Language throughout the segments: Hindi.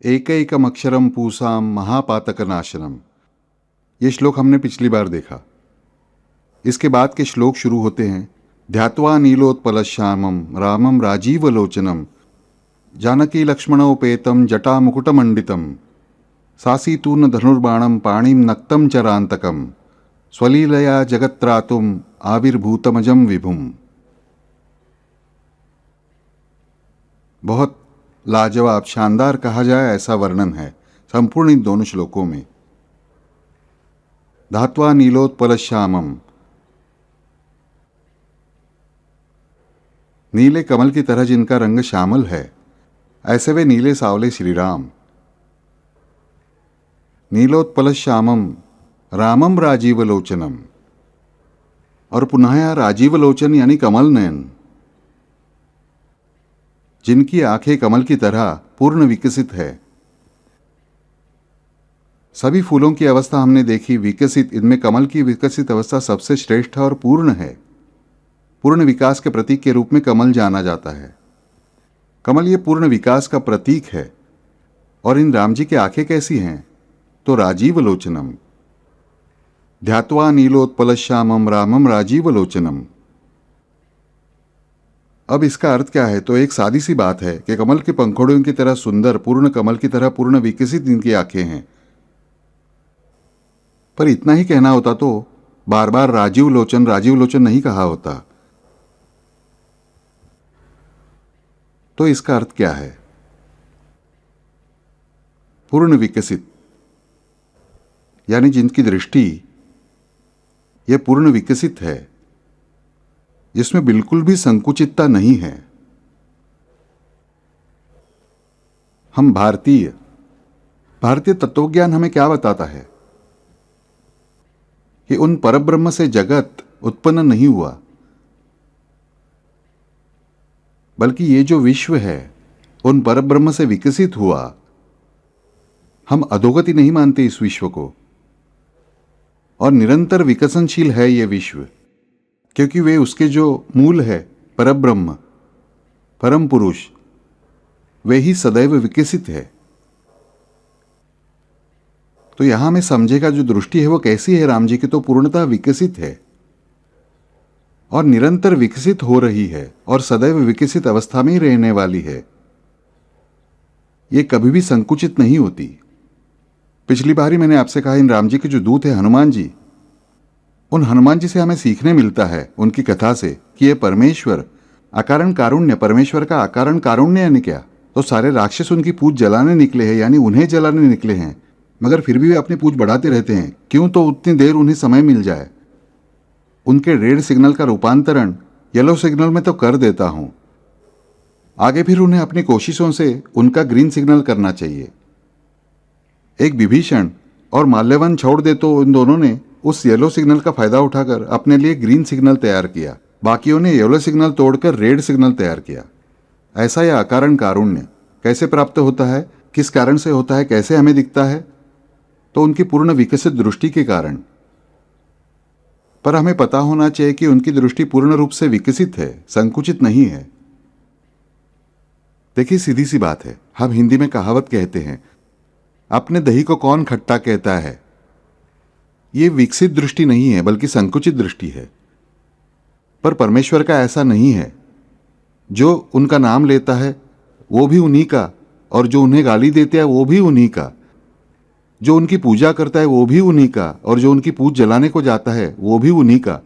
एकैकमक्षरम पूसाम महापातकनाशनम। ये श्लोक हमने पिछली बार देखा। इसके बाद के श्लोक शुरू होते हैं ध्यात्वा नीलोत्पलश्यामम रामम राजीवलोचनम जानकी लक्ष्मणोपेतम जटामुकुटमंडितम सासीतूर्ण धनुर्बाणम पाणिम नक्तम चरांतकम स्वलीलया जगत्त्रातुम आविर्भूतमजम विभुम। बहुत लाजवाब, शानदार कहा जाए ऐसा वर्णन है संपूर्ण इन दोनों श्लोकों में। धात्वा नीलोत्पलश्यामम, नीले कमल की तरह जिनका रंग श्यामल है, ऐसे वे नीले सावले श्री राम। नीलोत्पलश्यामम रामम राजीवलोचनम, और पुनः यह राजीवलोचन यानी कमल नयन, जिनकी आंखें कमल की तरह पूर्ण विकसित है। सभी फूलों की अवस्था हमने देखी विकसित, इनमें कमल की विकसित अवस्था सबसे श्रेष्ठ और पूर्ण है। पूर्ण विकास के प्रतीक के रूप में कमल जाना जाता है। कमल ये पूर्ण विकास का प्रतीक है। और इन राम जी की आंखें कैसी हैं? तो राजीवलोचनम, ध्यात्वा नीलोत्पलश्यामम रामम राजीवलोचनम। अब इसका अर्थ क्या है? तो एक सादी सी बात है कि कमल के पंखुड़ियों की तरह सुंदर, पूर्ण कमल की तरह पूर्ण विकसित इनकी आंखें हैं। पर इतना ही कहना होता तो बार बार राजीव लोचन नहीं कहा होता। तो इसका अर्थ क्या है? पूर्ण विकसित यानी जिनकी दृष्टि यह पूर्ण विकसित है, जिसमें बिल्कुल भी संकुचितता नहीं है। हम भारतीय तत्वज्ञान हमें क्या बताता है कि उन परब्रह्म से जगत उत्पन्न नहीं हुआ, बल्कि ये जो विश्व है उन परब्रह्म से विकसित हुआ। हम अधोगति नहीं मानते इस विश्व को, और निरंतर विकसनशील है ये विश्व, क्योंकि वे उसके जो मूल है परब्रह्म, परम पुरुष, वे ही सदैव विकसित है। तो यहां में समझेगा जो दृष्टि है वो कैसी है राम जी की? तो पूर्णतः विकसित है और निरंतर विकसित हो रही है और सदैव विकसित अवस्था में ही रहने वाली है। ये कभी भी संकुचित नहीं होती। पिछली बार ही मैंने आपसे कहा इन राम जी के जो दूत है हनुमान जी, उन हनुमान जी से हमें सीखने मिलता है उनकी कथा से कि ये परमेश्वर अकारण कारुण्य, परमेश्वर का अकारण कारुण्य यानी क्या? तो सारे राक्षस उनकी पूछ जलाने निकले हैं, यानी उन्हें जलाने निकले हैं, मगर फिर भी वे अपनी पूछ बढ़ाते रहते हैं। क्यों? तो उतनी देर उन्हें समय मिल जाए। उनके रेड सिग्नल का रूपांतरण येलो सिग्नल में तो कर देता हूं, आगे फिर उन्हें अपनी कोशिशों से उनका ग्रीन सिग्नल करना चाहिए। एक विभीषण और माल्यवन छोड़ दे तो इन दोनों ने उस येलो सिग्नल का फायदा उठाकर अपने लिए ग्रीन सिग्नल तैयार किया, बाकियों ने येलो सिग्नल तोड़कर रेड सिग्नल तैयार किया। ऐसा यह अकारण कारुण्य कैसे प्राप्त होता है, किस कारण से होता है, कैसे हमें दिखता है? तो उनकी पूर्ण विकसित दृष्टि के कारण। पर हमें पता होना चाहिए कि उनकी दृष्टि पूर्ण रूप से विकसित है, संकुचित नहीं है। देखिए सीधी सी बात है, हम हिंदी में कहावत कहते हैं अपने दही को कौन खट्टा कहता है। ये विकसित दृष्टि नहीं है बल्कि संकुचित दृष्टि है। पर परमेश्वर का ऐसा नहीं है। जो उनका नाम लेता है वो भी उन्हीं का, और जो उन्हें गाली देते हैं वो भी उन्हीं का, जो उनकी पूजा करता है वो भी उन्हीं का, और जो उनकी पूछ जलाने को जाता है वो भी उन्हीं का।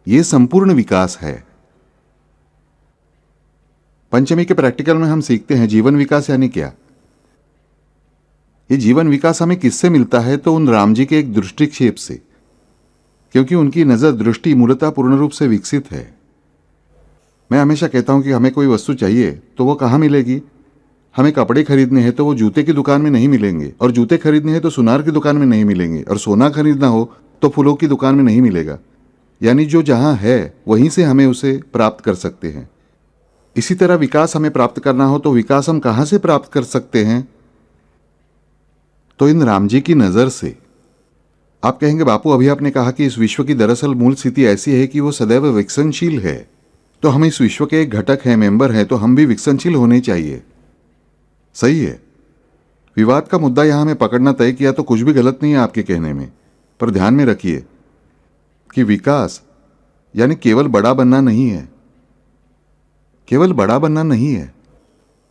ये संपूर्ण विकास है। पंचमी के प्रैक्टिकल में हम सीखते हैं जीवन विकास यानी क्या। ये जीवन विकास हमें किससे मिलता है? तो उन राम जी के एक दृष्टिक्षेप से, क्योंकि उनकी नजर दृष्टि मूलतः पूर्ण रूप से विकसित है। मैं हमेशा कहता हूं कि हमें कोई वस्तु चाहिए तो वो कहाँ मिलेगी? हमें कपड़े खरीदने हैं तो वो जूते की दुकान में नहीं मिलेंगे, और जूते खरीदने हैं तो सुनार की दुकान में नहीं मिलेंगे, और सोना खरीदना हो तो फूलों की दुकान में नहीं मिलेगा। यानी जो जहां है वहीं से हमें उसे प्राप्त कर सकते हैं। इसी तरह विकास हमें प्राप्त करना हो तो विकास हम कहां से प्राप्त कर सकते हैं? तो इन राम जी की नजर से। आप कहेंगे बापू अभी आपने कहा कि इस विश्व की दरअसल मूल स्थिति ऐसी है कि वो सदैव विकसनशील है, तो हम इस विश्व के एक घटक हैं, मेंबर हैं, तो हम भी विकसनशील होने चाहिए। सही है। विवाद का मुद्दा यहां हमें पकड़ना तय किया तो कुछ भी गलत नहीं है आपके कहने में, पर ध्यान में रखिए कि विकास यानी केवल बड़ा बनना नहीं है। केवल बड़ा बनना नहीं है।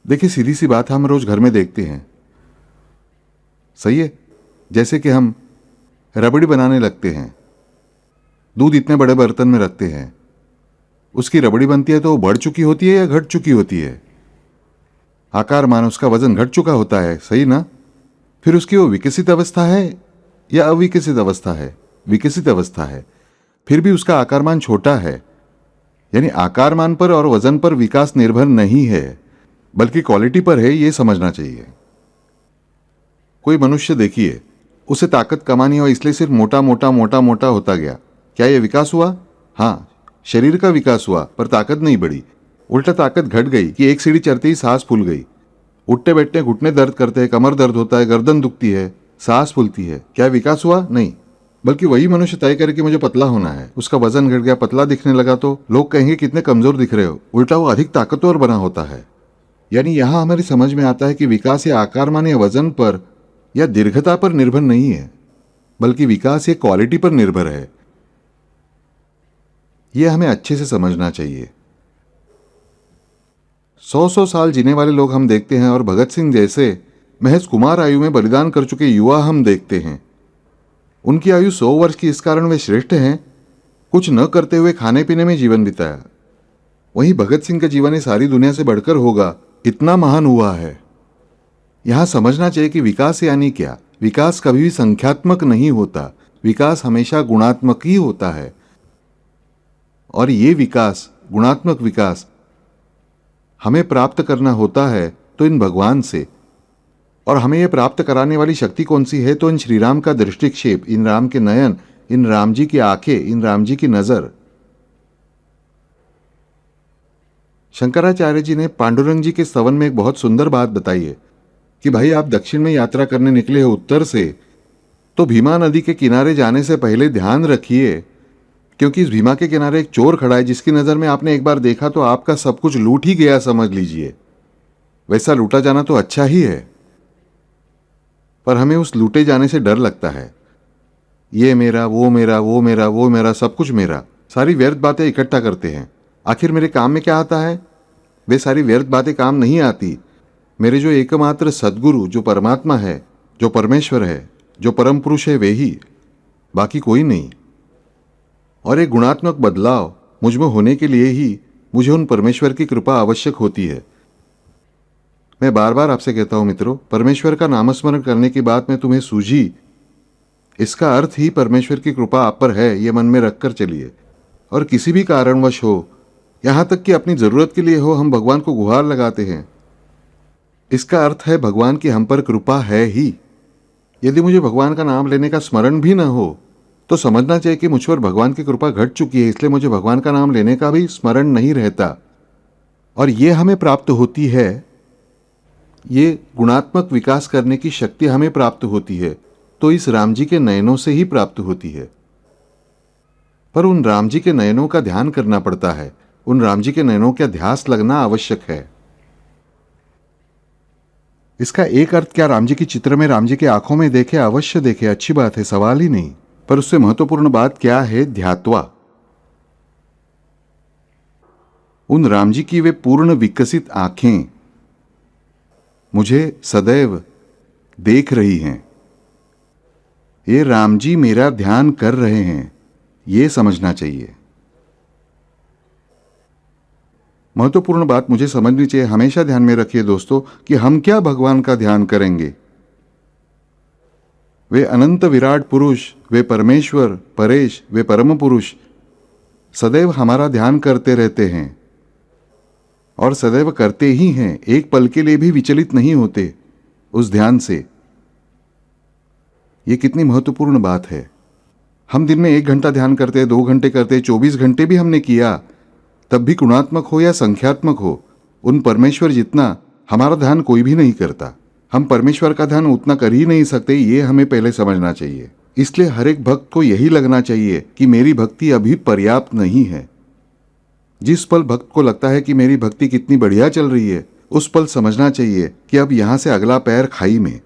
देखिए सीधी सी बात हम रोज घर में देखते हैं, सही है, जैसे कि हम रबड़ी बनाने लगते हैं, दूध इतने बड़े बर्तन में रखते हैं, उसकी रबड़ी बनती है तो वो बढ़ चुकी होती है या घट चुकी होती है? आकार मान उसका वजन घट चुका होता है, सही ना? फिर उसकी वो विकसित अवस्था है या अविकसित अवस्था है? विकसित अवस्था है। फिर भी उसका आकारमान छोटा है, यानी आकारमान पर और वजन पर विकास निर्भर नहीं है, बल्कि क्वालिटी पर है, ये समझना चाहिए। कोई मनुष्य देखिए, उसे ताकत कमानी हो इसलिए सिर्फ मोटा मोटा मोटा मोटा होता गया, क्या यह विकास हुआ? हाँ, शरीर का विकास हुआ, पर ताकत नहीं बढ़ी। उल्टा ताकत घट गई कि एक सीढ़ी चढ़ते ही सांस फूल गई। उठते बैठते घुटने दर्द करते हैं, कमर दर्द होता है, गर्दन दुखती है, सांस फूलती है, क्या विकास हुआ? नहीं। बल्कि वही मनुष्य तय करे कि मुझे पतला होना है, उसका वजन घट गया, पतला दिखने लगा तो लोग कहेंगे कितने कमजोर दिख रहे हो, उल्टा वो अधिक ताकतवर बना होता है। यानी यहां हमारी समझ में आता है कि विकास या आकारमान या वजन पर या दीर्घता पर निर्भर नहीं है, बल्कि विकास या क्वालिटी पर निर्भर है। यह हमें अच्छे से समझना चाहिए। 100 साल जीने वाले लोग हम देखते हैं और भगत सिंह जैसे महज कुमार आयु में बलिदान कर चुके युवा हम देखते हैं। उनकी आयु 100 वर्ष की, इस कारण वे श्रेष्ठ हैं। कुछ न करते हुए खाने पीने में जीवन बिताया। वहीं भगत सिंह का जीवन ये सारी दुनिया से बढ़कर होगा, इतना महान हुआ है। यहां समझना चाहिए कि विकास यानी क्या? विकास कभी भी संख्यात्मक नहीं होता, विकास हमेशा गुणात्मक ही होता है। और ये विकास, गुणात्मक विकास हमें प्राप्त करना होता है तो इन भगवान से। और हमें यह प्राप्त कराने वाली शक्ति कौन सी है? तो इन श्री राम का दृष्टिक्षेप, इन राम के नयन, इन राम जी की आंखें, इन राम जी की नजर। शंकराचार्य जी ने पांडुरंग जी के स्तवन में एक बहुत सुंदर बात बताई है कि भाई आप दक्षिण में यात्रा करने निकले हो उत्तर से, तो भीमा नदी के किनारे जाने से पहले ध्यान रखिए, क्योंकि इस भीमा के किनारे एक चोर खड़ा है जिसकी नजर में आपने एक बार देखा तो आपका सब कुछ लूट ही गया, समझ लीजिए। वैसा लूटा जाना तो अच्छा ही है, पर हमें उस लूटे जाने से डर लगता है। ये मेरा, वो मेरा, वो मेरा, वो मेरा, सब कुछ मेरा, सारी व्यर्थ बातें इकट्ठा करते हैं। आखिर मेरे काम में क्या आता है? वे सारी व्यर्थ बातें काम नहीं आती। मेरे जो एकमात्र सद्गुरु, जो परमात्मा है, जो परमेश्वर है, जो परम पुरुष है, वे ही, बाकी कोई नहीं। और एक गुणात्मक बदलाव मुझ में होने के लिए ही मुझे उन परमेश्वर की कृपा आवश्यक होती है। मैं बार बार आपसे कहता हूं मित्रों, परमेश्वर का नामस्मरण करने की बात में तुम्हें सूझी, इसका अर्थ ही परमेश्वर की कृपा आप पर है, ये मन में रखकर चलिए। और किसी भी कारणवश हो, यहां तक कि अपनी जरूरत के लिए हो, हम भगवान को गुहार लगाते हैं, इसका अर्थ है भगवान की हम पर कृपा है ही। यदि मुझे भगवान का नाम लेने का स्मरण भी न हो तो समझना चाहिए कि मुझ पर भगवान की कृपा घट चुकी है, इसलिए मुझे भगवान का नाम लेने का भी स्मरण नहीं रहता। और ये हमें प्राप्त होती है, ये गुणात्मक विकास करने की शक्ति हमें प्राप्त होती है तो इस राम जी के नयनों से ही प्राप्त होती है। पर उन राम जी के नयनों का ध्यान करना पड़ता है, उन राम जी के नयनों का ध्यास लगना आवश्यक है। इसका एक अर्थ क्या राम जी की चित्र में राम जी के आंखों में देखे? अवश्य देखे, अच्छी बात है, सवाल ही नहीं। पर उससे महत्वपूर्ण बात क्या है? ध्यात्वा। उन राम जी की वे पूर्ण विकसित आंखें मुझे सदैव देख रही हैं, ये राम जी मेरा ध्यान कर रहे हैं, ये समझना चाहिए। महत्वपूर्ण बात मुझे समझनी चाहिए। हमेशा ध्यान में रखिए दोस्तों कि हम क्या भगवान का ध्यान करेंगे। वे अनंत विराट पुरुष, वे परमेश्वर, परेश, वे परम पुरुष सदैव हमारा ध्यान करते रहते हैं और सदैव करते ही हैं, एक पल के लिए भी विचलित नहीं होते उस ध्यान से। ये कितनी महत्वपूर्ण बात है। हम दिन में 1 घंटा ध्यान करते हैं, 2 घंटे करते हैं, 24 घंटे भी हमने किया, तब भी गुणात्मक हो या संख्यात्मक हो, उन परमेश्वर जितना हमारा ध्यान कोई भी नहीं करता। हम परमेश्वर का ध्यान उतना कर ही नहीं सकते, ये हमें पहले समझना चाहिए। इसलिए हर एक भक्त को यही लगना चाहिए कि मेरी भक्ति अभी पर्याप्त नहीं है। जिस पल भक्त को लगता है कि मेरी भक्ति कितनी बढ़िया चल रही है, उस पल समझना चाहिए कि अब यहां से अगला पैर खाई में।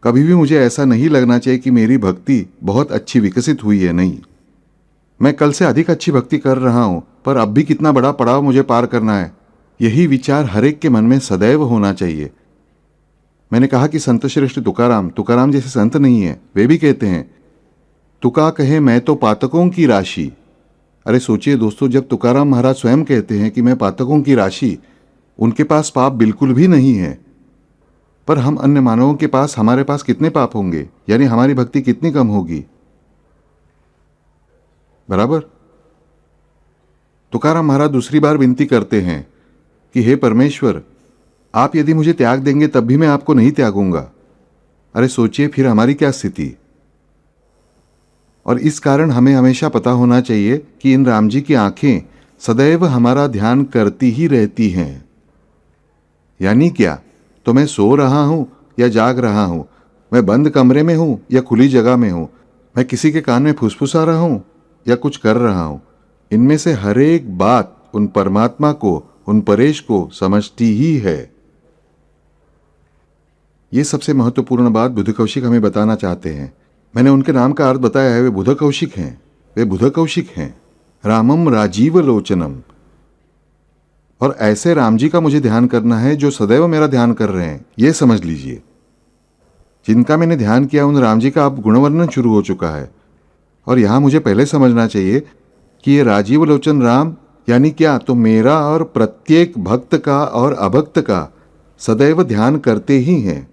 कभी भी मुझे ऐसा नहीं लगना चाहिए कि मेरी भक्ति बहुत अच्छी विकसित हुई है। नहीं, मैं कल से अधिक अच्छी भक्ति कर रहा हूं, पर अब भी कितना बड़ा पड़ाव मुझे पार करना है। यही विचार हर एक के मन में सदैव होना चाहिए। मैंने कहा कि संत श्रेष्ठ तुकाराम जैसे संत नहीं है। वे भी कहते हैं, तुका कहे मैं तो पातकों की राशि। अरे सोचिए दोस्तों, जब तुकाराम महाराज स्वयं कहते हैं कि मैं पातकों की राशि, उनके पास पाप बिल्कुल भी नहीं है, पर हम अन्य मानवों के पास, हमारे पास कितने पाप होंगे, यानी हमारी भक्ति कितनी कम होगी। बराबर। तुकाराम महाराज दूसरी बार विनती करते हैं कि हे परमेश्वर, आप यदि मुझे त्याग देंगे तब भी मैं आपको नहीं त्यागूंगा। अरे सोचिए फिर हमारी क्या स्थिति। और इस कारण हमें हमेशा पता होना चाहिए कि इन राम जी की आंखें सदैव हमारा ध्यान करती ही रहती हैं। यानी क्या, तो मैं सो रहा हूं या जाग रहा हूं, मैं बंद कमरे में हूं या खुली जगह में हूं, मैं किसी के कान में फुसफुसा रहा हूं या कुछ कर रहा हूं, इनमें से हर एक बात उन परमात्मा को, उन परेश को समझती ही है। ये सबसे महत्वपूर्ण बात बुध कौशिक हमें बताना चाहते हैं। मैंने उनके नाम का अर्थ बताया है, वे बुध कौशिक हैं। वे बुध कौशिक हैं, रामम राजीव लोचनम। और ऐसे राम जी का मुझे ध्यान करना है जो सदैव मेरा ध्यान कर रहे हैं। ये समझ लीजिए, जिनका मैंने ध्यान किया उन राम जी का अब गुणवर्णन शुरू हो चुका है। और यहां मुझे पहले समझना चाहिए कि ये राजीव लोचन राम यानी क्या, तो मेरा और प्रत्येक भक्त का और अभक्त का सदैव ध्यान करते ही हैं।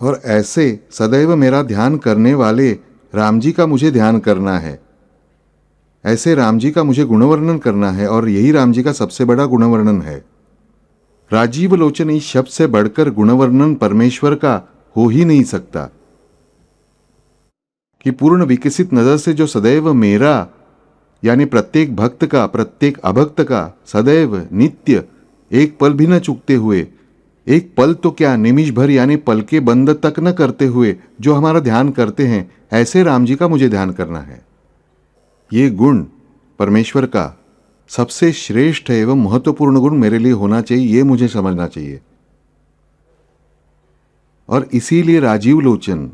और ऐसे सदैव मेरा ध्यान करने वाले राम जी का मुझे ध्यान करना है। ऐसे राम जी का मुझे गुणवर्णन करना है, और यही राम जी का सबसे बड़ा गुणवर्णन है। राजीव लोचन इस शब्द से बढ़कर गुणवर्णन परमेश्वर का हो ही नहीं सकता कि पूर्ण विकसित नजर से जो सदैव मेरा यानी प्रत्येक भक्त का, प्रत्येक अभक्त का सदैव नित्य एक पल भी न चूकते हुए, एक पल तो क्या निमिष भर यानी पल के बंद तक न करते हुए जो हमारा ध्यान करते हैं, ऐसे राम जी का मुझे ध्यान करना है। ये गुण परमेश्वर का सबसे श्रेष्ठ एवं महत्वपूर्ण गुण मेरे लिए होना चाहिए, ये मुझे समझना चाहिए। और इसीलिए राजीव लोचन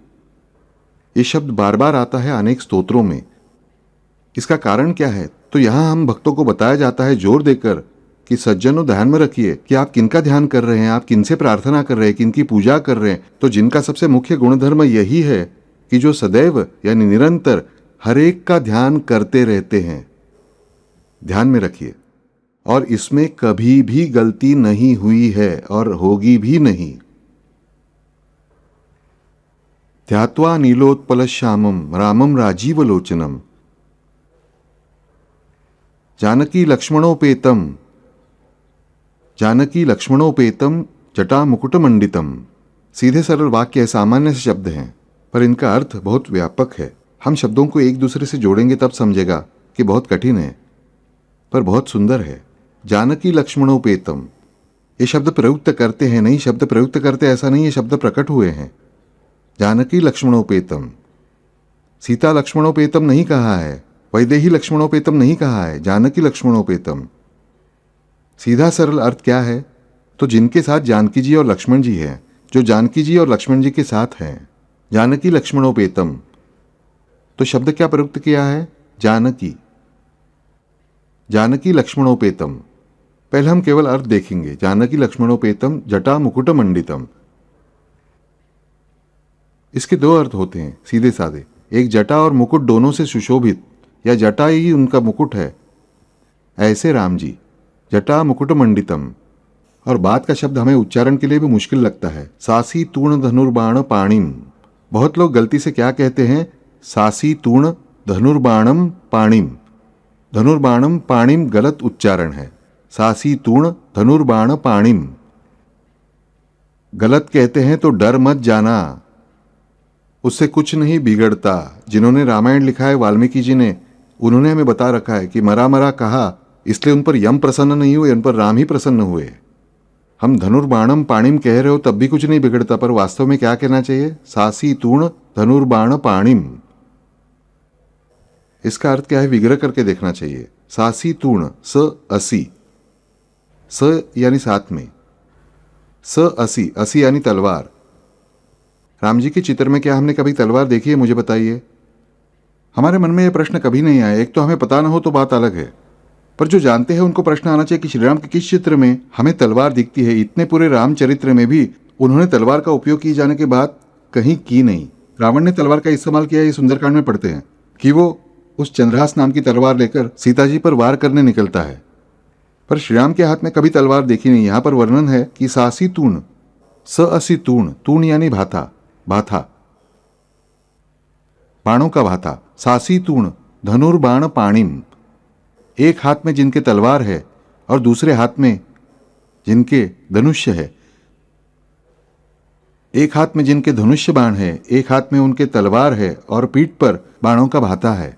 ये शब्द बार बार आता है अनेक स्तोत्रों में। इसका कारण क्या है, तो यहां हम भक्तों को बताया जाता है जोर देकर कि सज्जनों ध्यान में रखिए कि आप किनका ध्यान कर रहे हैं, आप किनसे प्रार्थना कर रहे हैं, किनकी पूजा कर रहे हैं। तो जिनका सबसे मुख्य गुणधर्म यही है कि जो सदैव यानी निरंतर हर एक का ध्यान करते रहते हैं। ध्यान में रखिए, और इसमें कभी भी गलती नहीं हुई है और होगी भी नहीं। ध्यात्वा नीलोत्पल श्यामम रामम राजीव लोचनम जानकी लक्ष्मणोपेतम जटा मुकुट मंडितम। सीधे सरल वाक्य है, सामान्य से शब्द हैं, पर इनका अर्थ बहुत व्यापक है। हम शब्दों को एक दूसरे से जोड़ेंगे तब समझेगा कि बहुत कठिन है, पर बहुत सुंदर है। जानकी लक्ष्मणोपेतम, ये शब्द प्रयुक्त करते हैं, नहीं शब्द प्रयुक्त करते ऐसा नहीं है, शब्द प्रकट हुए हैं। जानकी लक्ष्मणोपेतम, सीता लक्ष्मणोपेतम नहीं कहा है, वैदेही लक्ष्मणोपेतम नहीं कहा है, जानकी लक्ष्मणोपेतम। सीधा सरल अर्थ क्या है, तो जिनके साथ जानकी जी और लक्ष्मण जी हैं, जो जानकी जी और लक्ष्मण जी के साथ हैं। जानकी लक्ष्मणोपेतम, तो शब्द क्या प्रयुक्त किया है, जानकी। जानकी लक्ष्मणोपेतम, पहले हम केवल अर्थ देखेंगे। जानकी लक्ष्मणोपेतम जटा मुकुट मंडितम, इसके दो अर्थ होते हैं सीधे साधे। एक जटा और मुकुट दोनों से सुशोभित, या जटा ही उनका मुकुट है, ऐसे राम जी। जटा मुकुट मंडितम। और बात का शब्द हमें उच्चारण के लिए भी मुश्किल लगता है, सासी तूर्ण धनुर्बाण पाणिम। बहुत लोग गलती से क्या कहते हैं, सासी तूर्ण धनुर्बाणम पाणिम। धनुर्बाणम पाणिम गलत उच्चारण है, सासी तूर्ण धनुर्बाण पाणिम। गलत कहते हैं तो डर मत जाना, उससे कुछ नहीं बिगड़ता। जिन्होंने रामायण लिखा है वाल्मीकि जी ने, उन्होंने हमें बता रखा है कि मरा मरा कहा, इसलिए उन पर यम प्रसन्न नहीं हुए, उन पर राम ही प्रसन्न हुए। हम धनुर्बाणम पाणिम कह रहे हो तब भी कुछ नहीं बिगड़ता, पर वास्तव में क्या कहना चाहिए? सासी तूण धनुर्बाण पाणिम। इसका अर्थ क्या है विग्रह करके देखना चाहिए। सासी तूण स असी, स यानी साथ में, स असी, असी यानी तलवार। राम जी के चित्र में क्या हमने कभी तलवार देखी है? मुझे बताइए। हमारे मन में यह प्रश्न कभी नहीं आया। एक तो हमें पता ना हो तो बात अलग है, पर जो जानते हैं उनको प्रश्न आना चाहिए कि श्री राम के किस चित्र में हमें तलवार दिखती है। इतने पूरे रामचरित्र में भी उन्होंने तलवार का उपयोग किए जाने की बात कहीं की नहीं। रावण ने तलवार का इस्तेमाल किया, ये सुंदरकांड में पढ़ते हैं कि वो उस चंद्रहास नाम की तलवार लेकर सीता जी पर वार करने निकलता है, पर श्री राम के हाथ में कभी तलवार देखी नहीं। यहां पर वर्णन है कि सासी तूण स असी तूण, तूण यानी भाथा, भाथा, बाणों का भाथा। सासी तूण धनुर्बाण पाणिम, एक हाथ में जिनके तलवार है और दूसरे हाथ में जिनके धनुष्य है, एक हाथ में जिनके धनुष्य बाण है, एक हाथ में उनके तलवार है और पीठ पर बाणों का भाता है।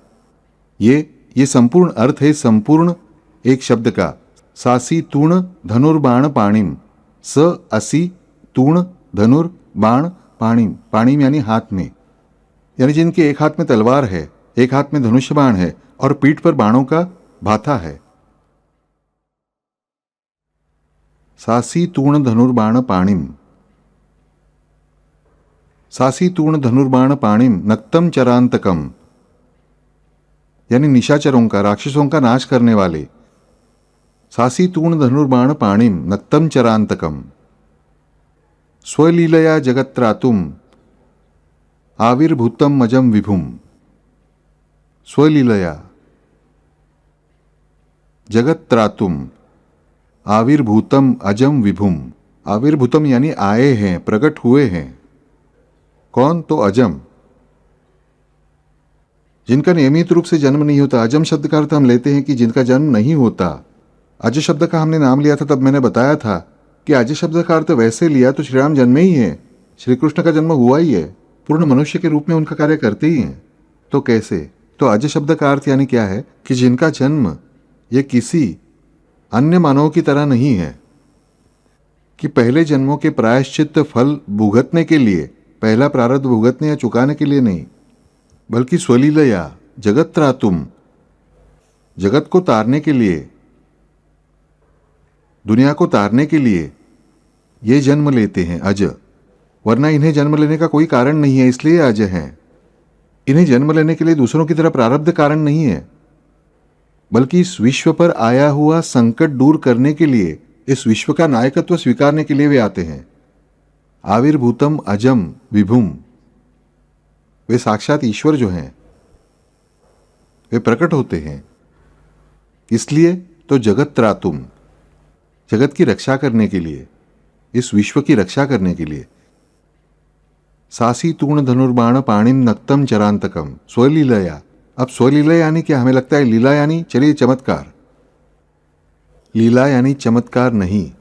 ये संपूर्ण अर्थ है संपूर्ण एक शब्द का। सासी तूण धनुर्बाण पाणिम, स असी तूण धनुर्बाण पाणिम, पाणिम यानी हाथ में, यानी जिनके एक हाथ में तलवार है, एक हाथ में धनुष्य बाण है और पीठ पर बाणों का भाथा है। सासी तूण धनुर्बाण पाणिम, सासी तूण धनुर्बाण पाणिम नक्तम चरांतकम, यानी निशाचरों का, राक्षसों का नाश करने वाले। सासी तूण धनुर्बाण पाणिम नक्तम चरांतकम, स्वलीलया जगत्रातुम आविर्भूतम अजम विभुम। स्वलीलया जगत्रातुम आविर्भूतम अजम विभुम। आविर्भूतम यानी आए हैं, प्रकट हुए हैं। कौन? तो अजम, जिनका नियमित रूप से जन्म नहीं होता। अजम शब्द का अर्थ हम लेते हैं कि जिनका जन्म नहीं होता। अज शब्द का हमने नाम लिया था, तब मैंने बताया था कि अज शब्द का अर्थ वैसे लिया तो श्री राम जन्मे ही है, श्री कृष्ण का जन्म हुआ ही है, पूर्ण मनुष्य के रूप में उनका कार्य करते ही हैं। तो कैसे? तो अज शब्द का अर्थ यानी क्या है कि जिनका जन्म ये किसी अन्य मानव की तरह नहीं है, कि पहले जन्मों के प्रायश्चित फल भुगतने के लिए, पहला प्रारब्ध भुगतने या चुकाने के लिए नहीं, बल्कि स्वलीलया जगत्रातुम, जगत को तारने के लिए, दुनिया को तारने के लिए ये जन्म लेते हैं अज। वरना इन्हें जन्म लेने का कोई कारण नहीं है, इसलिए अज हैं। इन्हें जन्म लेने के लिए दूसरों की तरह प्रारब्ध कारण नहीं है, बल्कि इस विश्व पर आया हुआ संकट दूर करने के लिए, इस विश्व का नायकत्व स्वीकारने के लिए वे आते हैं। आविर्भूतम अजम विभुम, वे साक्षात ईश्वर जो हैं वे प्रकट होते हैं। इसलिए तो जगत त्रातुम, जगत की रक्षा करने के लिए, इस विश्व की रक्षा करने के लिए। सासी तूण धनुर्बाण पाणिम नक्तम चरांतकम स्वलीलया। अब स्वलीला यानी क्या? हमें लगता है लीला यानी चलिए चमत्कार। लीला यानी चमत्कार नहीं।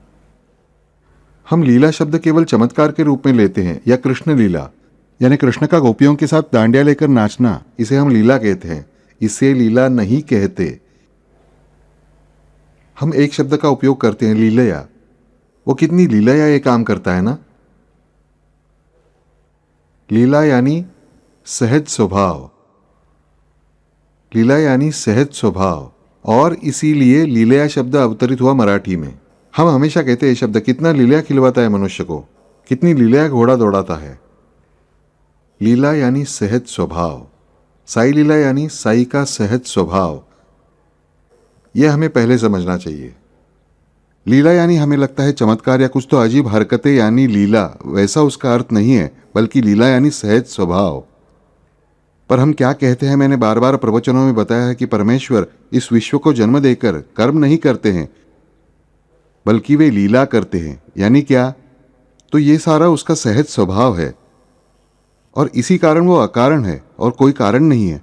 हम लीला शब्द केवल चमत्कार के रूप में लेते हैं, या कृष्ण लीला यानी कृष्ण का गोपियों के साथ डांडिया लेकर नाचना, इसे हम लीला कहते हैं। इसे लीला नहीं कहते। हम एक शब्द का उपयोग करते हैं लीलया। वो कितनी लीलया ये काम करता है ना। लीला यानी सहज स्वभाव, लीला यानी सहज स्वभाव, और इसीलिए लीलया शब्द अवतरित हुआ मराठी में। हम हमेशा कहते हैं शब्द कितना लीला खिलवाता है मनुष्य को, कितनी लीला घोड़ा दौड़ाता है। लीला यानी सहज स्वभाव, साई लीला यानी साई का सहज स्वभाव। यह हमें पहले समझना चाहिए। लीला यानी हमें लगता है चमत्कार या कुछ तो अजीब हरकतें यानी लीला, वैसा उसका अर्थ नहीं है, बल्कि लीला यानी सहज स्वभाव। पर हम क्या कहते हैं, मैंने बार बार प्रवचनों में बताया है कि परमेश्वर इस विश्व को जन्म देकर कर्म नहीं करते हैं, बल्कि वे लीला करते हैं। यानी क्या? तो ये सारा उसका सहज स्वभाव है, और इसी कारण वो अकारण है और कोई कारण नहीं है,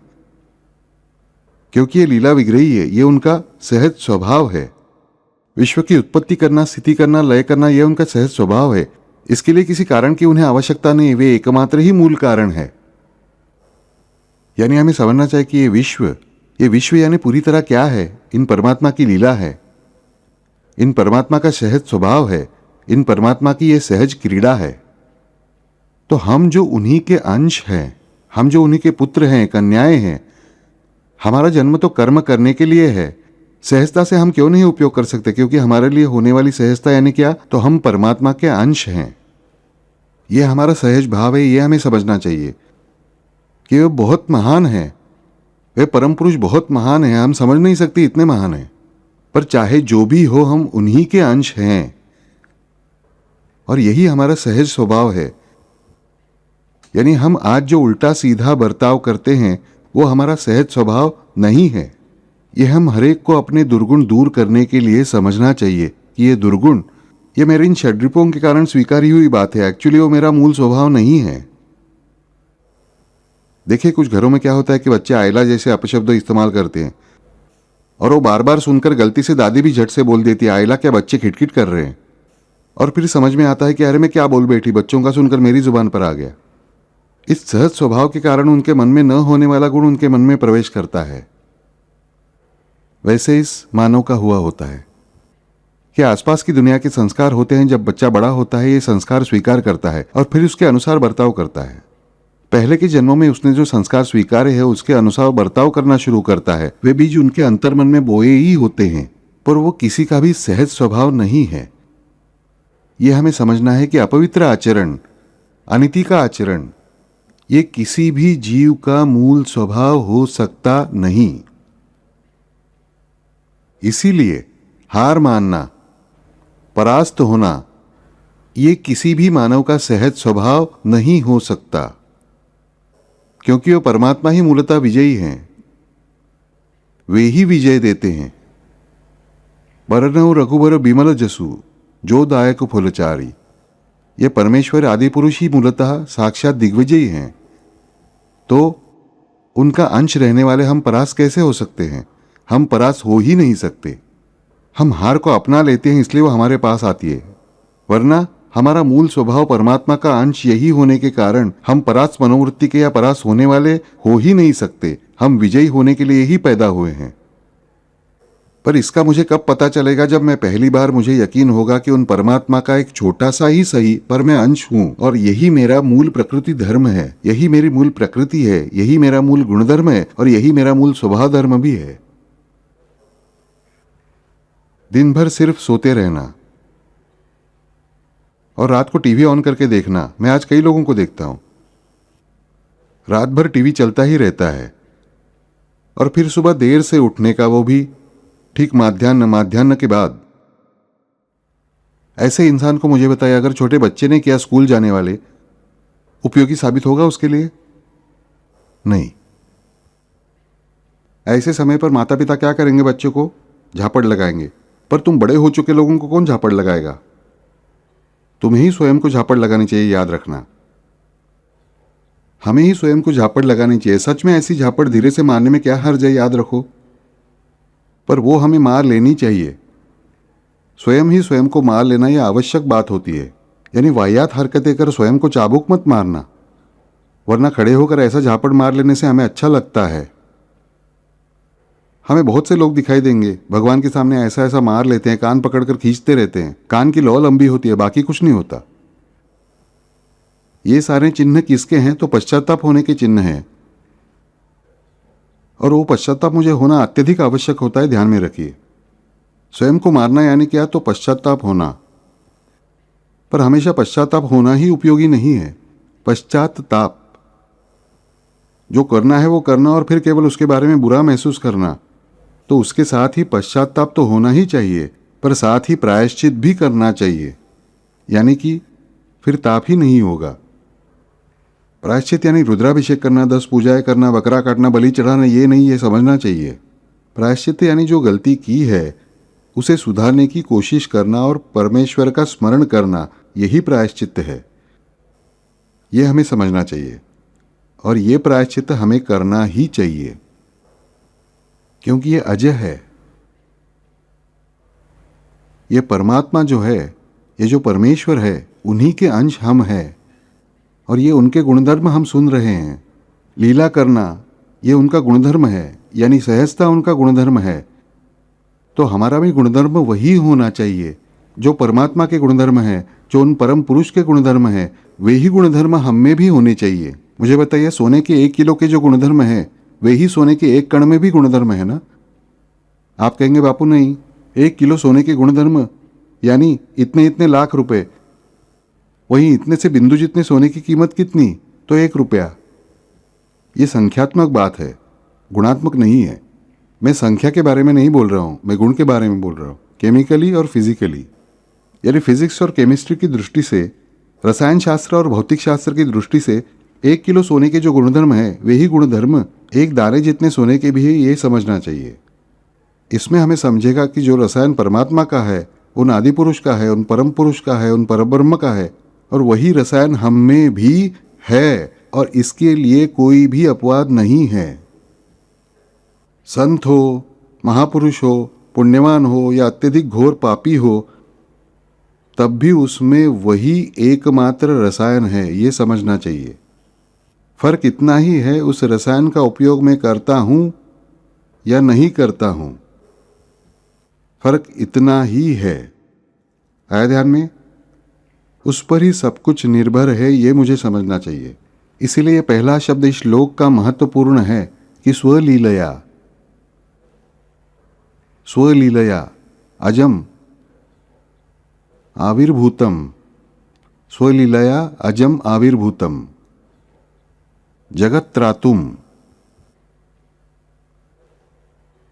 क्योंकि ये लीला विग्रही है। ये उनका सहज स्वभाव है। विश्व की उत्पत्ति करना, स्थिति करना, लय करना, यह उनका सहज स्वभाव है। इसके लिए किसी कारण की उन्हें आवश्यकता नहीं। वे एकमात्र ही मूल कारण है। यानी हमें समझना चाहिए कि ये विश्व यानी पूरी तरह क्या है? इन परमात्मा की लीला है, इन परमात्मा का सहज स्वभाव है इन परमात्मा की ये सहज क्रीड़ा है। तो हम जो उन्हीं के अंश हैं, हम जो उन्हीं के पुत्र हैं, कन्याएं हैं, हमारा जन्म तो कर्म करने के लिए है। सहजता से हम क्यों नहीं उपयोग कर सकते? क्योंकि हमारे लिए होने वाली सहजता यानी क्या? तो हम परमात्मा के अंश हैं। यह हमारा सहज भाव है। यह हमें समझना चाहिए कि वे बहुत महान है, वे परम पुरुष बहुत महान है। हम समझ नहीं सकते इतने महान है। पर चाहे जो भी हो, हम उन्हीं के अंश हैं और यही हमारा सहज स्वभाव है। यानी हम आज जो उल्टा सीधा बर्ताव करते हैं वो हमारा सहज स्वभाव नहीं है। यह हम हरेक को अपने दुर्गुण दूर करने के लिए समझना चाहिए कि ये दुर्गुण, ये मेरे इन षड्रिपों के कारण स्वीकारी हुई बात है। एक्चुअली वो मेरा मूल स्वभाव नहीं है। देखिए, कुछ घरों में क्या होता है कि बच्चे आयला जैसे अपशब्द इस्तेमाल करते हैं और वो बार बार सुनकर गलती से दादी भी झट से बोल देती है, आयला क्या बच्चे खिटखिट कर रहे हैं। और फिर समझ में आता है कि अरे मैं क्या बोल बैठी, बच्चों का सुनकर मेरी जुबान पर आ गया। इस सहज स्वभाव के कारण उनके मन में न होने वाला गुण उनके मन में प्रवेश करता है। वैसे इस मानव का हुआ होता है कि आसपास की दुनिया के संस्कार होते हैं। जब बच्चा बड़ा होता है ये संस्कार स्वीकार करता है और फिर उसके अनुसार बर्ताव करता है। पहले के जन्मों में उसने जो संस्कार स्वीकारे हैं उसके अनुसार बर्ताव करना शुरू करता है। वे बीज उनके अंतर्मन में बोए ही होते हैं, पर वो किसी का भी सहज स्वभाव नहीं है। यह हमें समझना है कि अपवित्र आचरण, अनीति का आचरण, ये किसी भी जीव का मूल स्वभाव हो सकता नहीं। इसीलिए हार मानना, परास्त होना, ये किसी भी मानव का सहज स्वभाव नहीं हो सकता, क्योंकि वो परमात्मा ही मूलतः विजयी हैं। वे ही विजय देते हैं। बरनऊ रघुबर बिमल जसु जो दायक फुलचारी, ये परमेश्वर आदि पुरुष ही मूलतः साक्षात दिग्विजयी हैं। तो उनका अंश रहने वाले हम परास कैसे हो सकते हैं? हम परास हो ही नहीं सकते। हम हार को अपना लेते हैं इसलिए वो हमारे पास आती है, वरना हमारा मूल स्वभाव परमात्मा का अंश यही होने के कारण हम परास मनोवृत्ति के या परास होने वाले हो ही नहीं सकते। हम विजयी होने के लिए ही पैदा हुए हैं। पर इसका मुझे कब पता चलेगा? जब मैं पहली बार मुझे यकीन होगा कि उन परमात्मा का एक छोटा सा ही सही पर मैं अंश हूं और यही मेरा मूल प्रकृति धर्म है, यही मेरी मूल प्रकृति है, यही मेरा मूल गुणधर्म है और यही मेरा मूल स्वभाव धर्म भी है। दिन भर सिर्फ सोते रहना और रात को टीवी ऑन करके देखना। मैं आज कई लोगों को देखता हूं, रात भर टीवी चलता ही रहता है और फिर सुबह देर से उठने का, वो भी ठीक माध्याह्न के बाद। ऐसे इंसान को मुझे बताया, अगर छोटे बच्चे ने किया स्कूल जाने वाले, उपयोगी साबित होगा उसके लिए? नहीं। ऐसे समय पर माता पिता क्या करेंगे? बच्चों को झापड़ लगाएंगे। पर तुम बड़े हो चुके लोगों को कौन झापड़ लगाएगा? तुम्हें ही स्वयं को झापड़ लगानी चाहिए, याद रखना। हमें ही स्वयं को झापड़ लगानी चाहिए। सच में ऐसी झापड़ धीरे से मारने में क्या हर्ज है, याद रखो। पर वो हमें मार लेनी चाहिए। स्वयं ही स्वयं को मार लेना यह आवश्यक बात होती है। यानी वाहियात हरकतें कर स्वयं को चाबुक मत मारना, वरना खड़े होकर ऐसा झापड़ मार लेने से हमें अच्छा लगता है। हमें बहुत से लोग दिखाई देंगे भगवान के सामने ऐसा ऐसा मार लेते हैं, कान पकड़कर खींचते रहते हैं। कान की लौ लंबी होती है, बाकी कुछ नहीं होता। ये सारे चिन्ह किसके हैं? तो पश्चाताप होने के चिन्ह हैं। और वो पश्चाताप मुझे होना अत्यधिक आवश्यक होता है, ध्यान में रखिए। स्वयं को मारना यानी क्या? तो पश्चाताप होना। पर हमेशा पश्चाताप होना ही उपयोगी नहीं है। पश्चाताप, जो करना है वो करना और फिर केवल उसके बारे में बुरा महसूस करना, तो उसके साथ ही पश्चाताप तो होना ही चाहिए, पर साथ ही प्रायश्चित भी करना चाहिए। यानी कि फिर ताप ही नहीं होगा। प्रायश्चित यानी रुद्राभिषेक करना, 10 पूजाएं करना, बकरा काटना, बलि चढ़ाना, ये नहीं, ये समझना चाहिए। प्रायश्चित यानी जो गलती की है उसे सुधारने की कोशिश करना और परमेश्वर का स्मरण करना, यही प्रायश्चित है। यह हमें समझना चाहिए और ये प्रायश्चित हमें करना ही चाहिए, क्योंकि ये अजय है। ये परमात्मा जो है, ये जो परमेश्वर है, उन्हीं के अंश हम हैं और ये उनके गुणधर्म हम सुन रहे हैं। लीला करना ये उनका गुणधर्म है, यानी सहजता उनका गुणधर्म है। तो हमारा भी गुणधर्म वही होना चाहिए। जो परमात्मा के गुणधर्म हैं, जो उन परम पुरुष के गुणधर्म हैं, वे ही गुणधर्म हम में भी होने चाहिए। मुझे बताइए, सोने के 1 किलो के जो गुणधर्म हैं, वे ही सोने के 1 कण में भी गुणधर्म है ना? आप कहेंगे बापू नहीं, 1 किलो सोने के गुणधर्म यानी इतने इतने लाख रुपए, वहीं इतने से बिंदु जितने सोने की कीमत कितनी? तो 1 रुपया। ये संख्यात्मक बात है, गुणात्मक नहीं है। मैं संख्या के बारे में नहीं बोल रहा हूँ, मैं गुण के बारे में बोल रहा हूँ, केमिकली और फिजिकली। यानी फिजिक्स और केमिस्ट्री की दृष्टि से, रसायन शास्त्र और भौतिक शास्त्र की दृष्टि से 1 किलो सोने के जो गुणधर्म है, वे ही गुणधर्म एक दाने जितने सोने के भी है, ये समझना चाहिए। इसमें हमें समझेगा कि जो रसायन परमात्मा का है, उन आदि पुरुष का है, उन परम पुरुष का है, उन परब्रह्म का है, और वही रसायन हम में भी है, और इसके लिए कोई भी अपवाद नहीं है। संत हो, महापुरुष हो, पुण्यवान हो या अत्यधिक घोर पापी हो, तब भी उसमें वही एकमात्र रसायन है, ये समझना चाहिए। फर्क इतना ही है उस रसायन का उपयोग मैं करता हूं या नहीं करता हूं, फर्क इतना ही है। आया ध्यान में? उस पर ही सब कुछ निर्भर है, ये मुझे समझना चाहिए। इसीलिए यह पहला शब्द इस श्लोक का महत्वपूर्ण है कि स्वलीलया, स्वलीलया अजम आविर्भूतम, स्वलीलया अजम आविर्भूतम जगत्त्रातुम।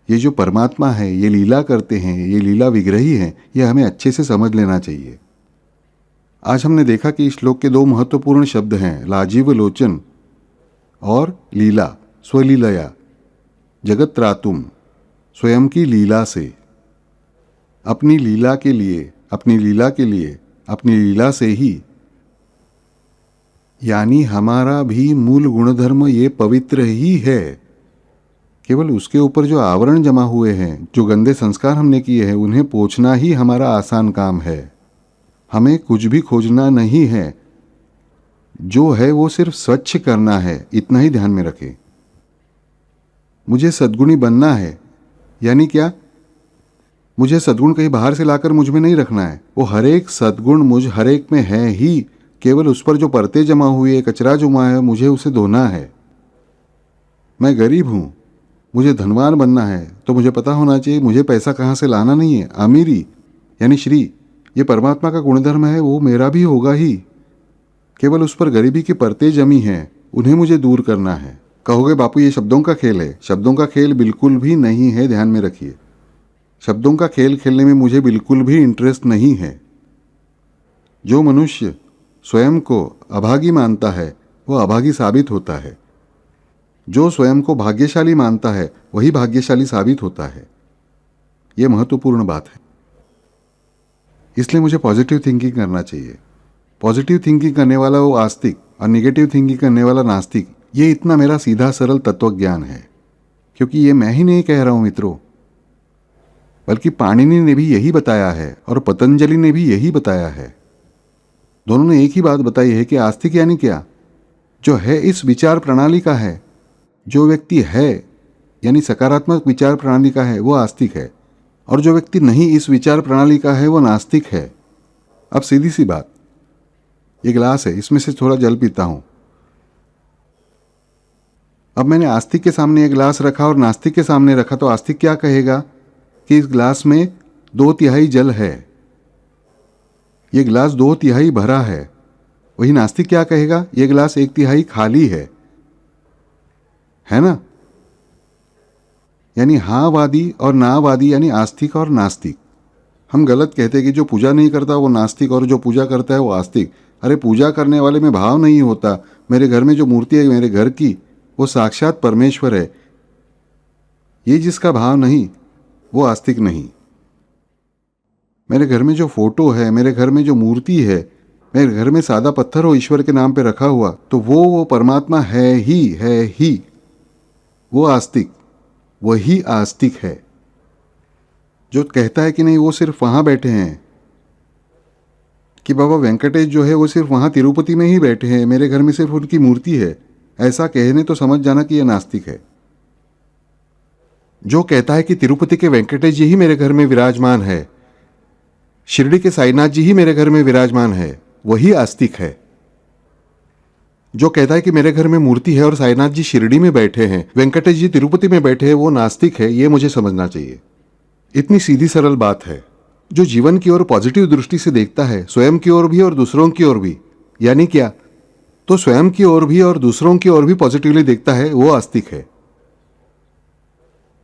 ये जो परमात्मा है, ये लीला करते हैं, ये लीला विग्रही हैं, ये हमें अच्छे से समझ लेना चाहिए। आज हमने देखा कि इस श्लोक के 2 महत्वपूर्ण शब्द हैं, लाजीव लोचन और लीला, स्वलीलया, जगत्त्रातुम, स्वयं की लीला से, अपनी लीला के लिए, अपनी लीला के लिए, अपनी लीला से ही। यानी हमारा भी मूल गुणधर्म ये पवित्र ही है। केवल उसके ऊपर जो आवरण जमा हुए हैं, जो गंदे संस्कार हमने किए हैं, उन्हें पोंछना ही हमारा आसान काम है। हमें कुछ भी खोजना नहीं है, जो है वो सिर्फ स्वच्छ करना है, इतना ही ध्यान में रखें। मुझे सद्गुणी बनना है, यानी क्या? मुझे सद्गुण कहीं बाहर से लाकर मुझ में नहीं रखना है। वो हर एक सद्गुण मुझ हर एक में है ही, केवल उस पर जो परतें जमा हुई है, कचरा जमा है, मुझे उसे धोना है। मैं गरीब हूँ, मुझे धनवान बनना है, तो मुझे पता होना चाहिए मुझे पैसा कहाँ से लाना नहीं है। अमीरी यानी श्री, ये परमात्मा का गुणधर्म है, वो मेरा भी होगा ही। केवल उस पर गरीबी की परतें जमी हैं, उन्हें मुझे दूर करना है। कहोगे बापू ये शब्दों का खेल है। शब्दों का खेल बिल्कुल भी नहीं है, ध्यान में रखिए। शब्दों का खेल खेलने में मुझे बिल्कुल भी इंटरेस्ट नहीं है। जो मनुष्य स्वयं को अभागी मानता है, वो अभागी साबित होता है। जो स्वयं को भाग्यशाली मानता है, वही भाग्यशाली साबित होता है। यह महत्वपूर्ण बात है। इसलिए मुझे पॉजिटिव थिंकिंग करना चाहिए। पॉजिटिव थिंकिंग करने वाला वो आस्तिक और निगेटिव थिंकिंग करने वाला नास्तिक। ये इतना मेरा सीधा सरल तत्व ज्ञान है, क्योंकि ये मैं ही नहीं कह रहा हूं मित्रों, बल्कि पाणिनि ने भी यही बताया है और पतंजलि ने भी यही बताया है। दोनों ने एक ही बात बताई है कि आस्तिक यानी क्या? जो है इस विचार प्रणाली का है। जो व्यक्ति है यानी सकारात्मक विचार प्रणाली का है, वो आस्तिक है, और जो व्यक्ति नहीं इस विचार प्रणाली का है, वो नास्तिक है। अब सीधी सी बात, ये गिलास है, इसमें से थोड़ा जल पीता हूं। अब मैंने आस्तिक के सामने ये गिलास रखा और नास्तिक के सामने रखा, तो आस्तिक क्या कहेगा कि इस गिलास में 2/3 जल है, ये गिलास 2/3 भरा है। वही नास्तिक क्या कहेगा? ये गिलास 1/3 खाली है ना? यानी हाँ वादी और ना वादी, यानी आस्तिक और नास्तिक। हम गलत कहते हैं कि जो पूजा नहीं करता वो नास्तिक और जो पूजा करता है वो आस्तिक। अरे पूजा करने वाले में भाव नहीं होता। मेरे घर में जो मूर्ति है मेरे घर की, वो साक्षात परमेश्वर है। ये जिसका भाव नहीं, वो आस्तिक नहीं। मेरे घर में जो फोटो है, मेरे घर में जो मूर्ति है, मेरे घर में सादा पत्थर हो ईश्वर के नाम पे रखा हुआ, तो वो परमात्मा है ही। वो आस्तिक, वही आस्तिक है। जो कहता है कि नहीं वो सिर्फ वहां बैठे हैं, कि बाबा वेंकटेश जो है वो सिर्फ वहां तिरुपति में ही बैठे हैं, मेरे घर में सिर्फ उनकी मूर्ति है, ऐसा कहने तो समझ जाना कि यह नास्तिक है। जो कहता है कि तिरुपति के वेंकटेश जी ही मेरे घर में विराजमान है, शिरडी के साईनाथ जी ही मेरे घर में विराजमान है, वही आस्तिक है। जो कहता है कि मेरे घर में मूर्ति है और साईनाथ जी शिरडी में बैठे हैं, वेंकटेश जी तिरुपति में बैठे हैं, वो नास्तिक है, ये मुझे समझना चाहिए। इतनी सीधी सरल बात है। जो जीवन की ओर पॉजिटिव दृष्टि से देखता है, स्वयं की ओर भी और दूसरों की ओर भी, यानी क्या, तो स्वयं की ओर भी और दूसरों की ओर भी पॉजिटिवली देखता है, वो आस्तिक है।